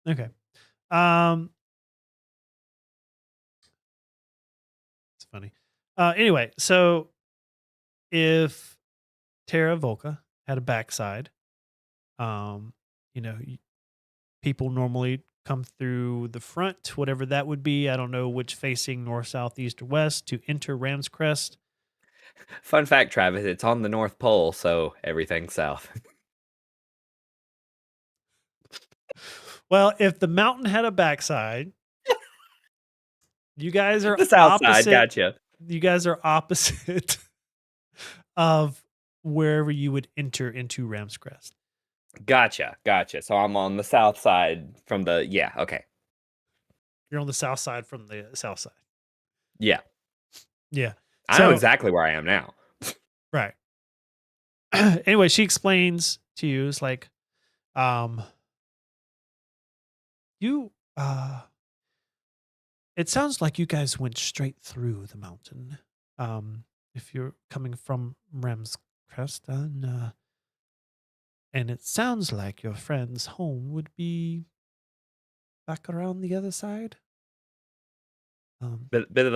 Okay. Um, it's funny. Anyway, so if Terra Volca had a backside, um, you know, people normally come through the front, whatever that would be. I don't know which facing north, south, east, or west to enter Ram's Crest. Fun fact, Travis, it's on the North Pole, so everything's south. Well, if the mountain had a backside, you guys are The south side, opposite. gotcha. You guys are opposite of wherever you would enter into Ram's Crest. Gotcha. So I'm on the south side from the, yeah, okay. You're on the south side from the south side. Yeah. Yeah. I know So, exactly where I am now. right. Anyway, she explains to you, it's like, um, you, it sounds like you guys went straight through the mountain. If you're coming from Ram's Crest, and it sounds like your friend's home would be back around the other side. Um, Bit of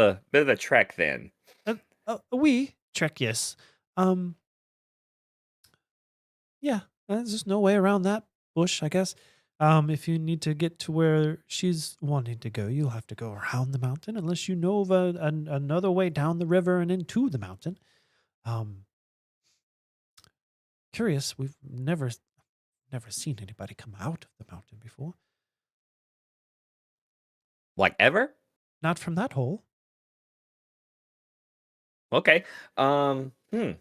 a trek then. uh, we trek, yes. Um, yeah, there's just no way around that bush, I guess. If you need to get to where she's wanting to go, you'll have to go around the mountain, unless you know of another way down the river and into the mountain. Um, Curious, we've never seen anybody come out of the mountain before. Like ever? Not from that hole. Okay. Hmm.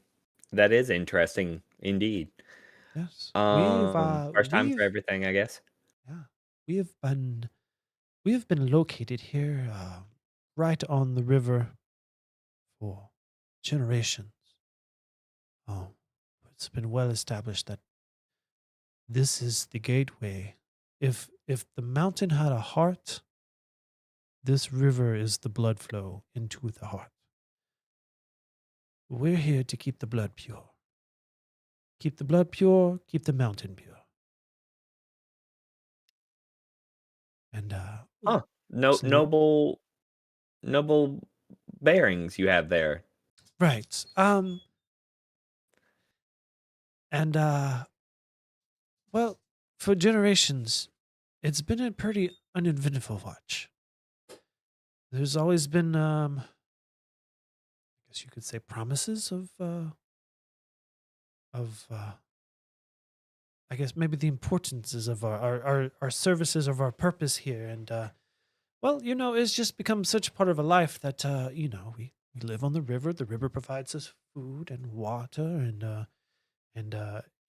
That is interesting indeed. Yes, First time for everything, I guess. yeah, we have been we have been located here, right on the river for generations. Oh, it's been well established that this is the gateway. If the mountain had a heart, this river is the blood flow into the heart. We're here to keep the blood pure. Keep the blood pure, keep the mountain pure. And Huh. No so noble bearings you have there. right. And well, for generations, it's been a pretty uneventful watch. There's always been I guess you could say promises of I guess maybe the importances of our services, of our purpose here. And well, it's just become such a part of a life that we live on the river provides us food and water, and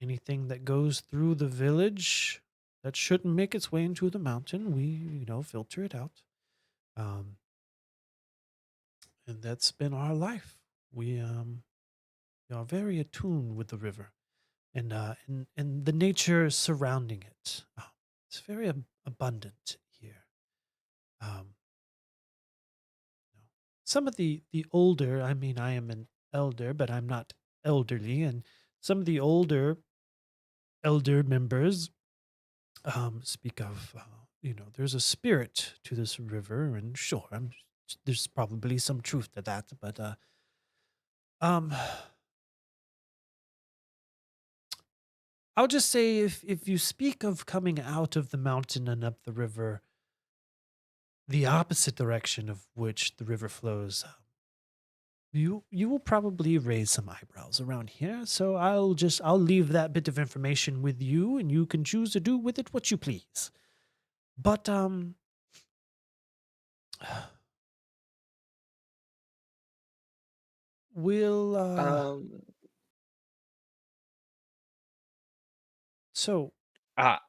anything that goes through the village that shouldn't make its way into the mountain, we filter it out. um and that's been our life. We are very attuned with the river, and the nature surrounding it. It's very abundant here. Um, some of the older, I mean, I am an elder, but I'm not elderly, and some of the elder members speak of, there's a spirit to this river, and sure, there's probably some truth to that, but um, I'll just say, if you speak of coming out of the mountain and up the river, the opposite direction of which the river flows, you will probably raise some eyebrows around here. So I'll leave that bit of information with you, and you can choose to do with it what you please. But we'll Um, so ah,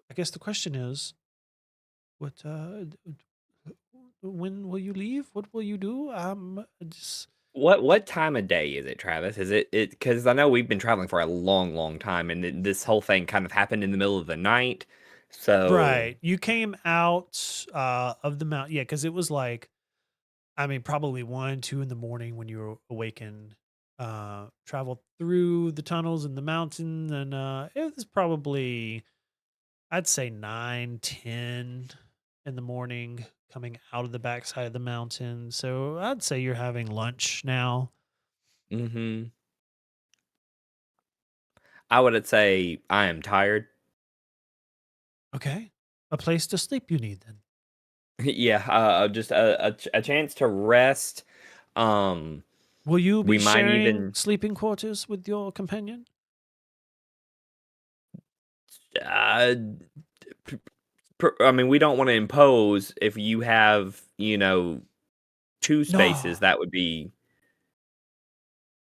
I guess the question is, what when will you leave? What will you do? Just what time of day is it, Travis? Is it because I know we've been traveling for a long, long time, and this whole thing kind of happened in the middle of the night. So, right. You came out of the mountain, yeah, because it was like, I mean, probably 1, 2 in the morning when you were awakened. Traveled through the tunnels in the mountain, and it was probably, I'd say, 9, 10 in the morning coming out of the backside of the mountain. So I'd say you're having lunch now. hmm I would say I am tired. Okay. A place to sleep you need then. Yeah, just a chance to rest. Um, Will you we be might sharing even sleeping quarters with your companion? uh, I mean, we don't want to impose. If you have, two spaces, No. that would be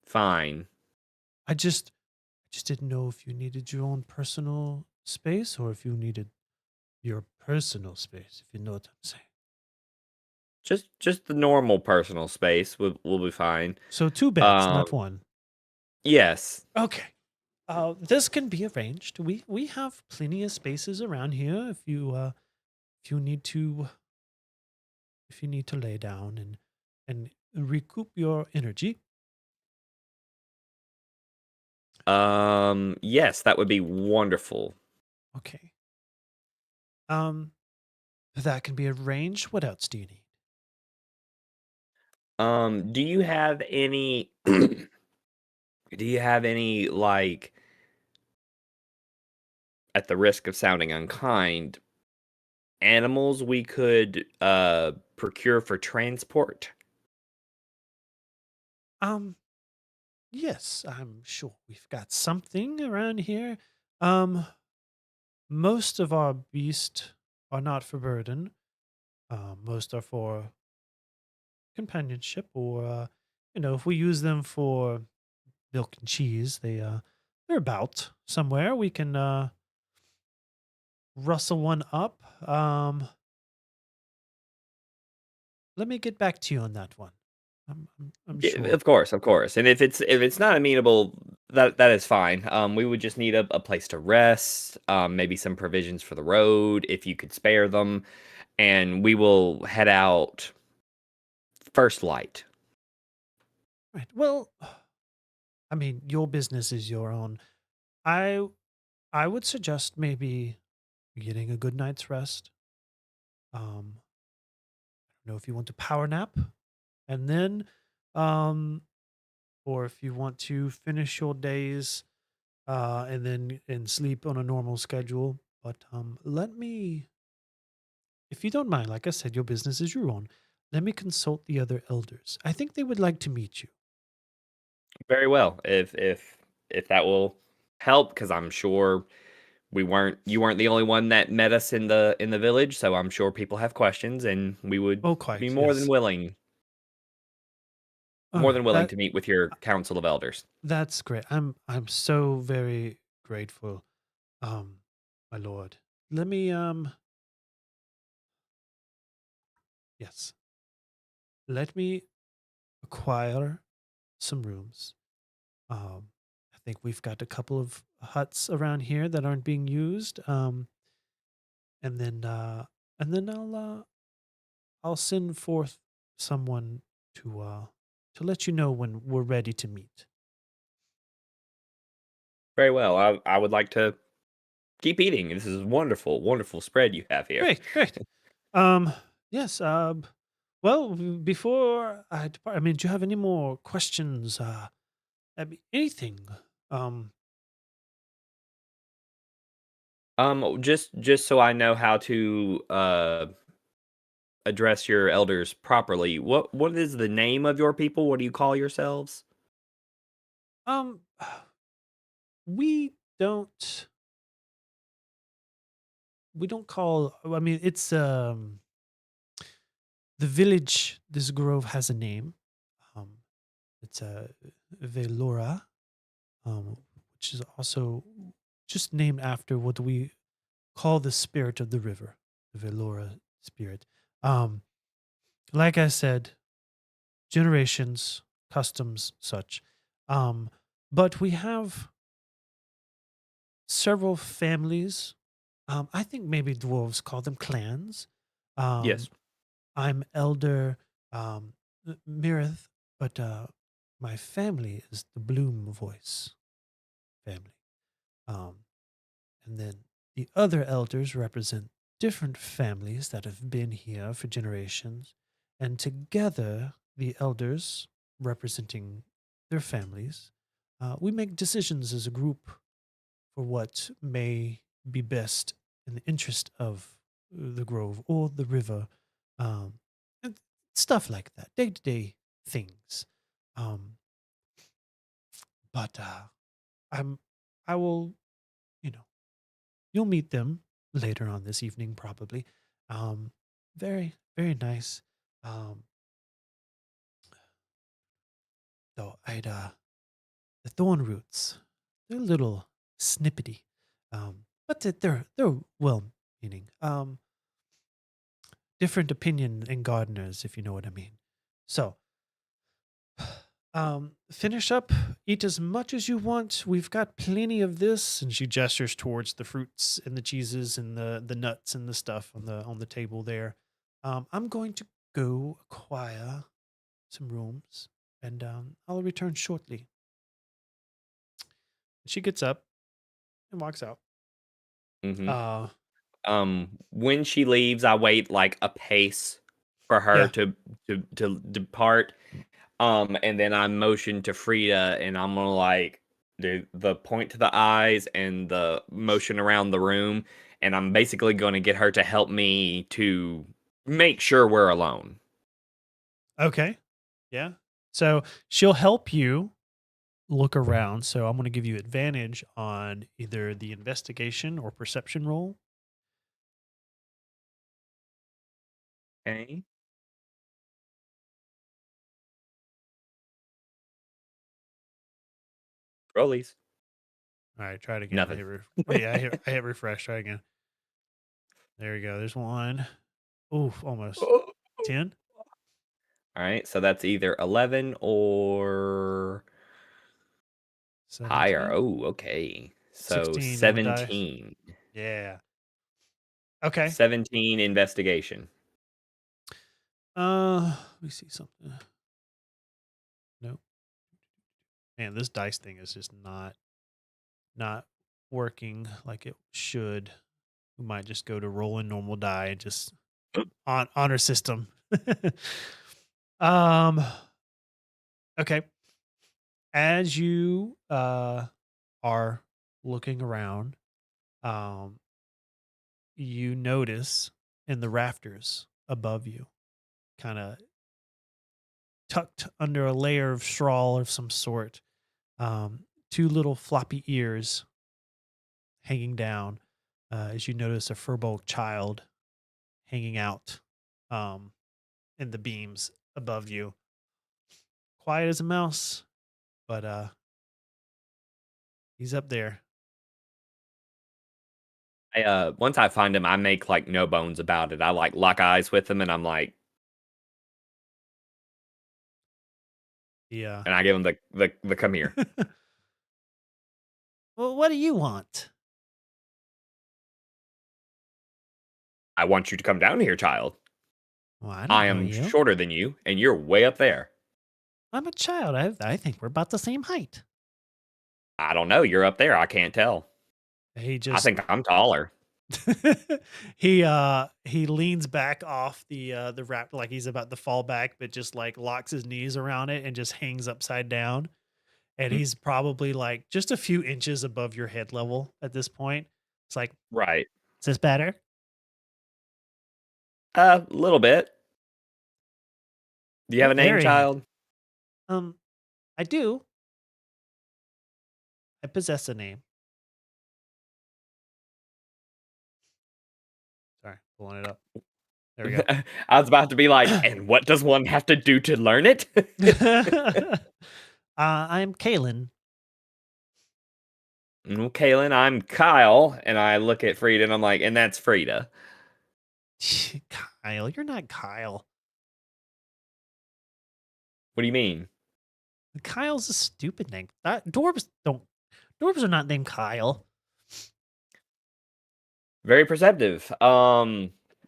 fine. I just didn't know if you needed your own personal space, or if you needed your personal space, if you know what I'm saying. Just the normal personal space will be fine. So 2 beds, not Um, 1. yes. Okay. This can be arranged. We have plenty of spaces around here if you need to lay down and recoup your energy. Yes, that would be wonderful. Okay. Um, that can be arranged. What else do you need? Do you have any do you have any, like, at the risk of sounding unkind, animals we could, procure for transport? Um, yes, I'm sure we've got something around here. Um, most of our beasts are not for burden. Most are for companionship, or if we use them for milk and cheese, they're about somewhere. We can rustle one up. Let me get back to you on that one. I'm Yeah, sure. of course, and if it's not amenable, that is fine. We would just need a place to rest, maybe some provisions for the road, if you could spare them, and we will head out first light. Right. Well, I mean, your business is your own. I I would suggest maybe getting a good night's rest. I don't know if you want to power nap and then, um, or if you want to finish your days and then and sleep on a normal schedule. But let me, if you don't mind, like I said, your business is your own. Let me consult the other elders. I think they would like to meet you. Very well, if that will help, because I'm sure you weren't the only one that met us in the village, so I'm sure people have questions, and we would Oh, be quite yes. All more right. than willing to meet with your council of elders. That's great. I'm so very grateful, um, my lord. Let me yes. Let me acquire some rooms. I think we've got a couple of huts around here that aren't being used. And then I'll send forth someone to let you know when we're ready to meet. Very well. I would like to keep eating. This is wonderful, wonderful spread you have here. Great, great. Um, yes. Well, before I depart, I mean, do you have any more questions? Anything? Um, Just so I know how to address your elders properly. What is the name of your people? What do you call yourselves? um, we don't we don't call. I mean, it's the village. This grove has a name. Um, it's Velora, which is also just named after what we call the spirit of the river, the Velora spirit. Um, like I said, generations, customs, such. Um, but we have several families. I think maybe dwarves call them clans. Um, Yes. I'm elder Mirith, but my family is the Bloom voice family. Um, and then the other elders represent different families that have been here for generations. And together, the elders representing their families, we make decisions as a group for what may be best in the interest of the grove or the river, and stuff like that, day to day things. Um, but I'm, I will, you know, you'll meet them later on this evening, probably. Um, very, very nice. Um, though the thorn roots, they're a little snippety, but they're well meaning. Different opinion in gardeners, if you know what I mean. So, finish up, eat as much as you want. We've got plenty of this. And she gestures towards the fruits and the cheeses and the nuts and the stuff on the table there. I'm going to go acquire some rooms and I'll return shortly. She gets up and walks out. Hmm. Uh, When she leaves, I wait like a pace for her Yeah. to depart. And then I motion to Frida, and I'm gonna like do the point to the eyes and the motion around the room, and I'm basically gonna get her to help me to make sure we're alone. Okay. Yeah. So she'll help you look around. So I'm going to give you advantage on either the investigation or perception roll. Okay. Rollies. All right, try it again. Nothing. Wait, I hit refresh. Try again. There we go. There's one. Oof, almost All 10, right, so that's either 11 or higher. 17, Oh, okay. So 16 on the dice. 17. Yeah. Okay. 17 investigation. Let me see something. Nope. Man, this dice thing is just not working like it should. We might just go to rolling normal die and just on honor system. um. Okay. As you are looking around, um, you notice in the rafters above you, kind of tucked under a layer of straw of some sort, two little floppy ears hanging down. As you notice a furbolg child hanging out um, in the beams above you, quiet as a mouse, but he's up there. Once I find him, I make like no bones about it. I like lock eyes with him, and I'm like, Yeah. and I give him the come here. Well, what do you want? I want you to come down here, child. Well, I don't I know am you. shorter than you, and you're way up there. I'm a child. I think we're about the same height. I don't know. You're up there. I can't tell. He I just think I'm taller. he leans back off the wrap like he's about to fall back, but just like locks his knees around it and just hangs upside down. And Hmm? he's probably like just a few inches above your head level at this point. It's like, Right. is this better? A little bit. Do you have You're a name, very child? um I do. I possess a name. Sorry, pulling it up. There we go. I was about to be like, and what does one have to do to learn it? I'm Kalen. Kaylin, I'm Kyle, and I look at Frida, and I'm like, and that's Frida. Kyle, you're not Kyle. What do you mean? Kyle's a stupid name. Dwarves are not named Kyle. Very perceptive.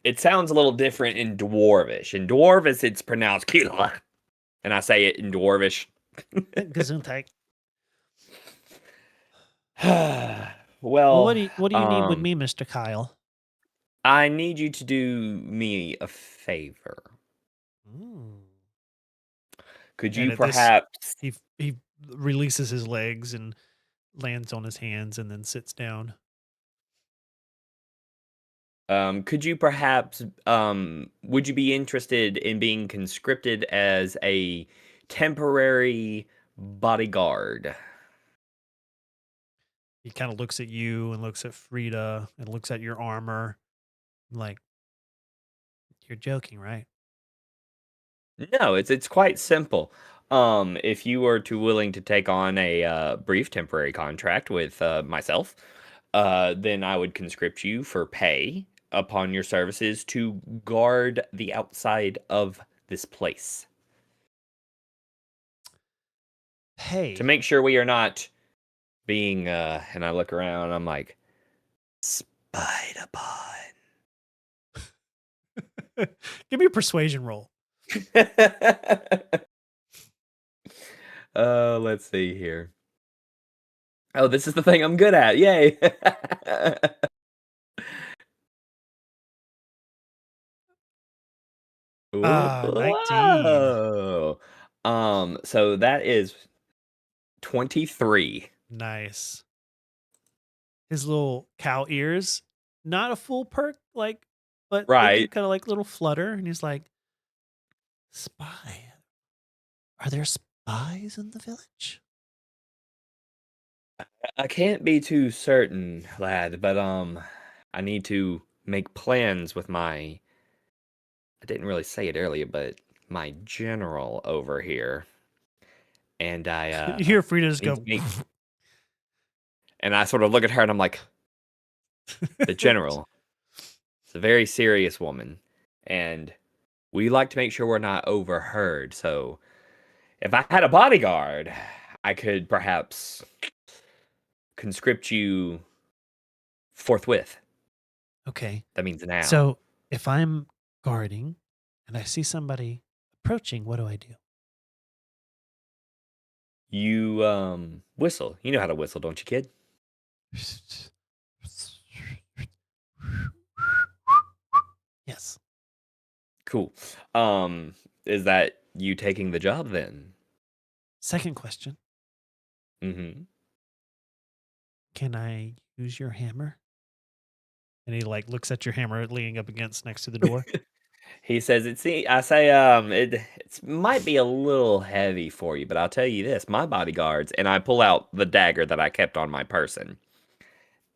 It sounds a little different in Dwarvish. In Dwarvish, it's pronounced Kila, and I say it in Dwarvish. Gesundheit. Well, Well, what do you need with me, Mr. Kyle? I need you to do me a favor. Mm. Could And you at this, perhaps he releases his legs and lands on his hands and then sits down. would you be interested in being conscripted as a temporary bodyguard? He kind of looks at you and looks at Frida and looks at your armor. Like, you're joking, right? No, it's quite simple. If you were too willing to take on a brief temporary contract with myself, then I would conscript you for pay upon your services to guard the outside of this place to Hey, make sure we are not being. And I look around. I'm like, spied upon. give me a persuasion roll. Let's see here. Oh, this is the thing I'm good at. Yay. Ah, 19. Whoa. So that is 23. Nice. His little cow ears, not a full perk, like, but they do Right. kind of like little flutter. And he's like, spy. Are there spies in the village? I can't be too certain, lad, but I need to make plans with my I didn't really say it earlier, but my general over here. And I You hear Frida just need to go, make and I sort of look at her and I'm like, the general. It's a very serious woman. And we like to make sure we're not overheard. So if I had a bodyguard, I could perhaps conscript you forthwith. okay. That means now. So if I'm guarding and I see somebody approaching, what do I do? You whistle. You know how to whistle, don't you, kid? Yes. Cool. Um, is that you taking the job then? Second question. Mm-hmm. Can I use your hammer? And he like looks at your hammer leaning up against next to the door. He says I say it might be a little heavy for you, but I'll tell you this, my bodyguards, and I pull out the dagger that I kept on my person.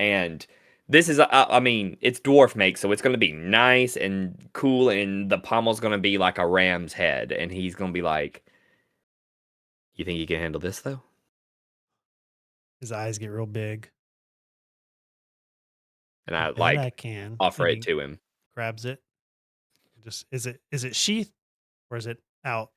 And this is I mean, it's dwarf make, so it's going to be nice and cool, and the pommel's going to be like a ram's head, and he's going to be like, "You think you can handle this though?" His eyes get real big. And I I bet like I can. offer And it he to him. grabs it. Just is it sheath or is it out?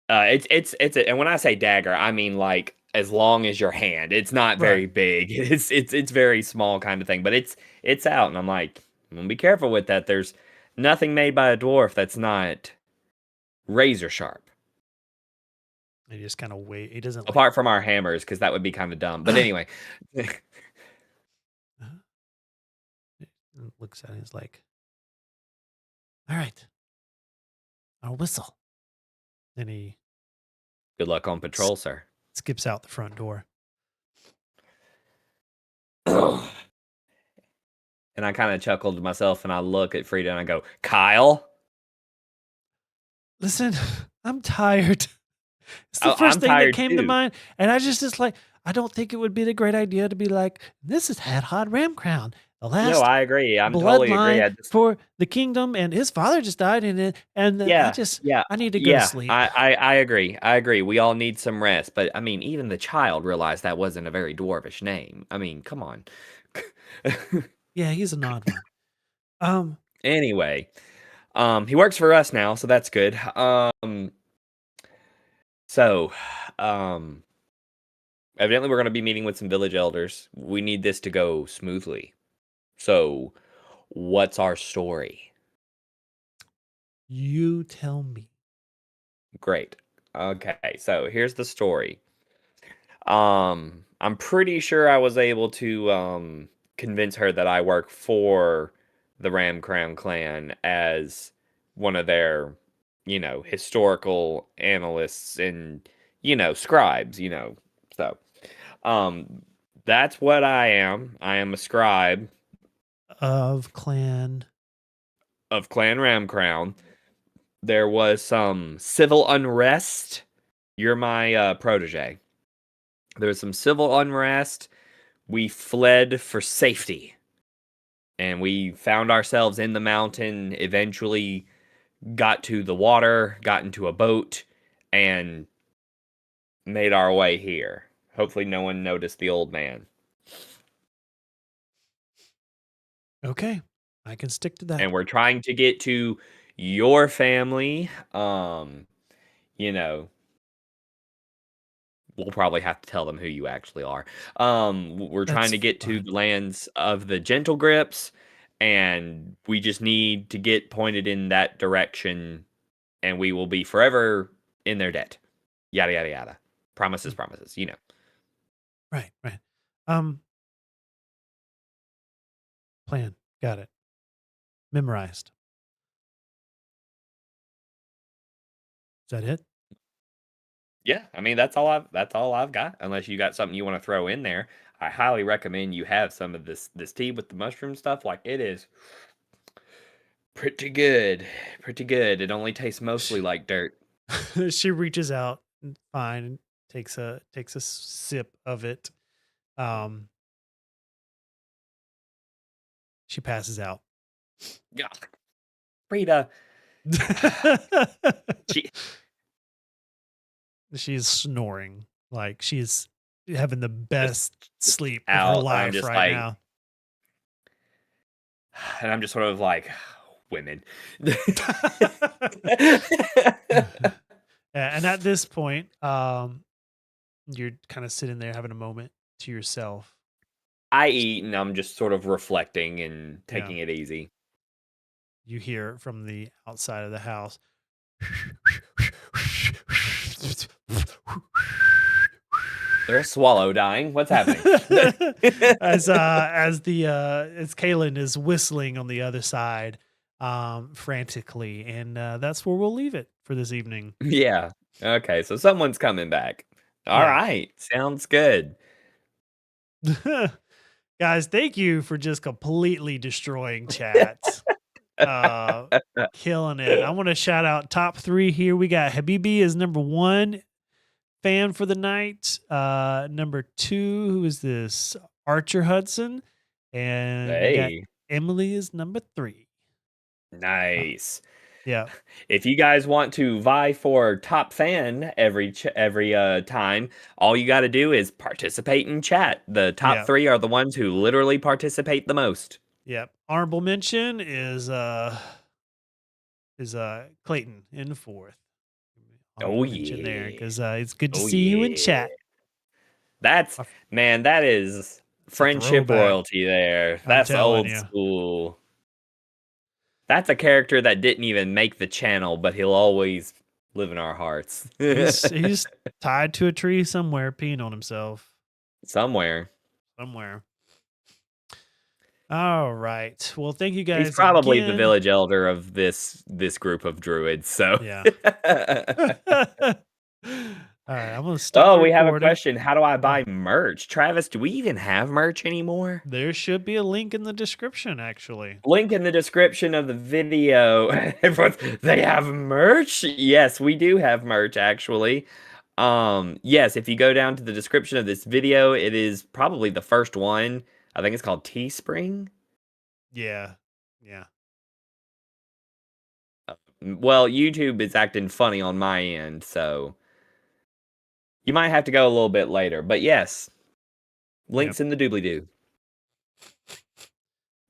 And when I say dagger, I mean like as long as your hand. It's not Right. very big. It's very small kind of thing, but it's out, and I'm like, I'm gonna be careful with that. There's nothing made by a dwarf that's not razor sharp, And he just kind of wait. He doesn't like apart from our hammers, because that would be kind of dumb. But anyway, and looks at it. He's like, all right, I'll whistle. Then he good luck on s- patrol, sir. skips out the front door. And I kind of chuckled to myself, and I look at Frida and I go, Kyle. Listen, I'm tired. It's the first I'm thing that tired came to too. mind. And I just like, I don't think it would be a great idea to be like, this is Hadhod Ramcrown, the No, last I agree. I'm totally agree. bloodline I just for the kingdom. And his father just died. Yeah, yeah, I need to go to yeah. sleep. I agree. I agree. We all need some rest. But I mean, even the child realized that wasn't a very dwarvish name. I mean, come on. Yeah, he's an odd one. Um, Anyway, he works for us now, so that's good. So, um, evidently we're going to be meeting with some village elders. We need this to go smoothly. So, what's our story? you tell me. Great. Okay, so here's the story. I'm pretty sure I was able to convince her that I work for the Ramcrown clan as one of their, historical analysts and, scribes, So, um that's what I am. I am a scribe Of clan. of Clan Ramcrown. There was some civil unrest. You're my protege. There was some civil unrest. We fled for safety, and we found ourselves in the mountain, eventually got to the water, got into a boat, and made our way here. Hopefully no one noticed the old man. Okay, I can stick to that. And we're trying to get to your family. You know, we'll probably have to tell them who you actually are. We're trying That's to get to fine. the lands of the gentle grips, and we just need to get pointed in that direction, and we will be forever in their debt. Yada yada yada. Promises, Mm, promises. right, right. Um, plan. Got it. Memorized. that it? Yeah, I mean that's all I've got. Unless you got something you want to throw in there, I highly recommend you have some of this tea with the mushroom stuff. Like it is pretty good, pretty good. It only tastes mostly like dirt. She reaches out and fine and takes a sip of it. Um, she passes out. Yeah, Frida, she She's snoring like she's having the just best just sleep of her out, and I'm life just right like, now. and I'm just sort of like, women. And at this point, you're kind of sitting there having a moment to yourself. I eat, and I'm just sort of reflecting and Yeah. taking it easy. You hear from the outside of the house. There's a swallow dying. What's happening? As Kalen is whistling on the other side, frantically, and that's where we'll leave it for this evening. Yeah. Okay, so someone's coming back. All Yeah. right, sounds good. Guys, thank you for just completely destroying chat. Uh Killing it. I want to shout out top 3 here. We got Habibi as number 1 fan for the night. Number 2, who is this? Archer Hudson. And we got Hey, Emily is number 3. Uh, nice. yeah. If you guys want to vie for top fan every time, all you got to do is participate in chat. The top Yeah. 3 are the ones who literally participate the most. Yeah. Honorable mention is Clayton in 4th. Oh Honorable mention there yeah. cuz it's good to Oh see you in yeah. chat. That's Uh, man, that is It's a friendship throwback. royalty there. I'm That's telling old you. school. That's a character that didn't even make the channel, but he'll always live in our hearts. He's tied to a tree somewhere peeing on himself Somewhere. somewhere. All right. Well, thank you He's guys probably the again. village elder of this group of druids, so Yeah. All right, I'm gonna stop Oh, the we have a recording. question. How do I Oh, buy merch? Travis, do we even have merch anymore? there should be a link in the description, actually. Link in the description of the video. They have merch? Yes, we do have merch actually. Yes, if you go down to the description of this video, it is probably the first one. I think it's called Teespring. Yeah. Yeah. Well, YouTube is acting funny on my end, so you might have to go a little bit later. But yes, Yep. links in the doobly doo.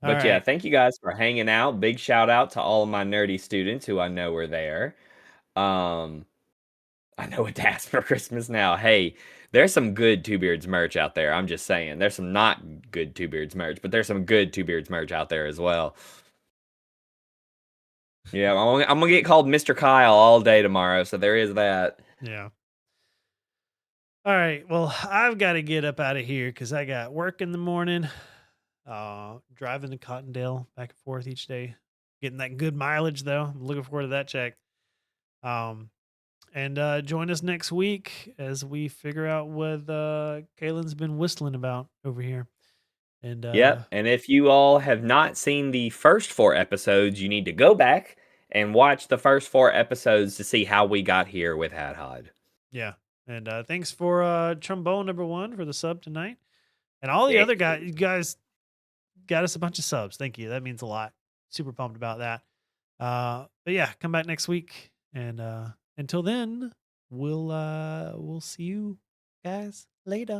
All But yeah, right. thank you guys for hanging out. Big shout out to all of my nerdy students who I know were there. Um, I know what to ask for Christmas now. Hey, there's some good Two Beards merch out there. I'm just saying. There's some not good Two Beards merch, but there's some good Two Beards merch out there as well. Yeah, I'm gonna get called Mr. Kyle all day tomorrow, so there is that. Yeah. All right. Well, I've got to get up out of here because I got work in the morning. Driving to Cottondale back and forth each day, getting that good mileage though. I'm looking forward to that check. Um, and join us next week as we figure out what Kaylin's been whistling about over here. And Yep. And if you all have not seen the first 4 episodes, you need to go back and watch the first 4 episodes to see how we got here with Hadhod. yeah, and thanks for Trombone number 1 for the sub tonight, and all the Yeah. other guys. You guys got us a bunch of subs. Thank you. That means a lot. Super pumped about that. But yeah, come back next week, and until then, we'll see you guys later.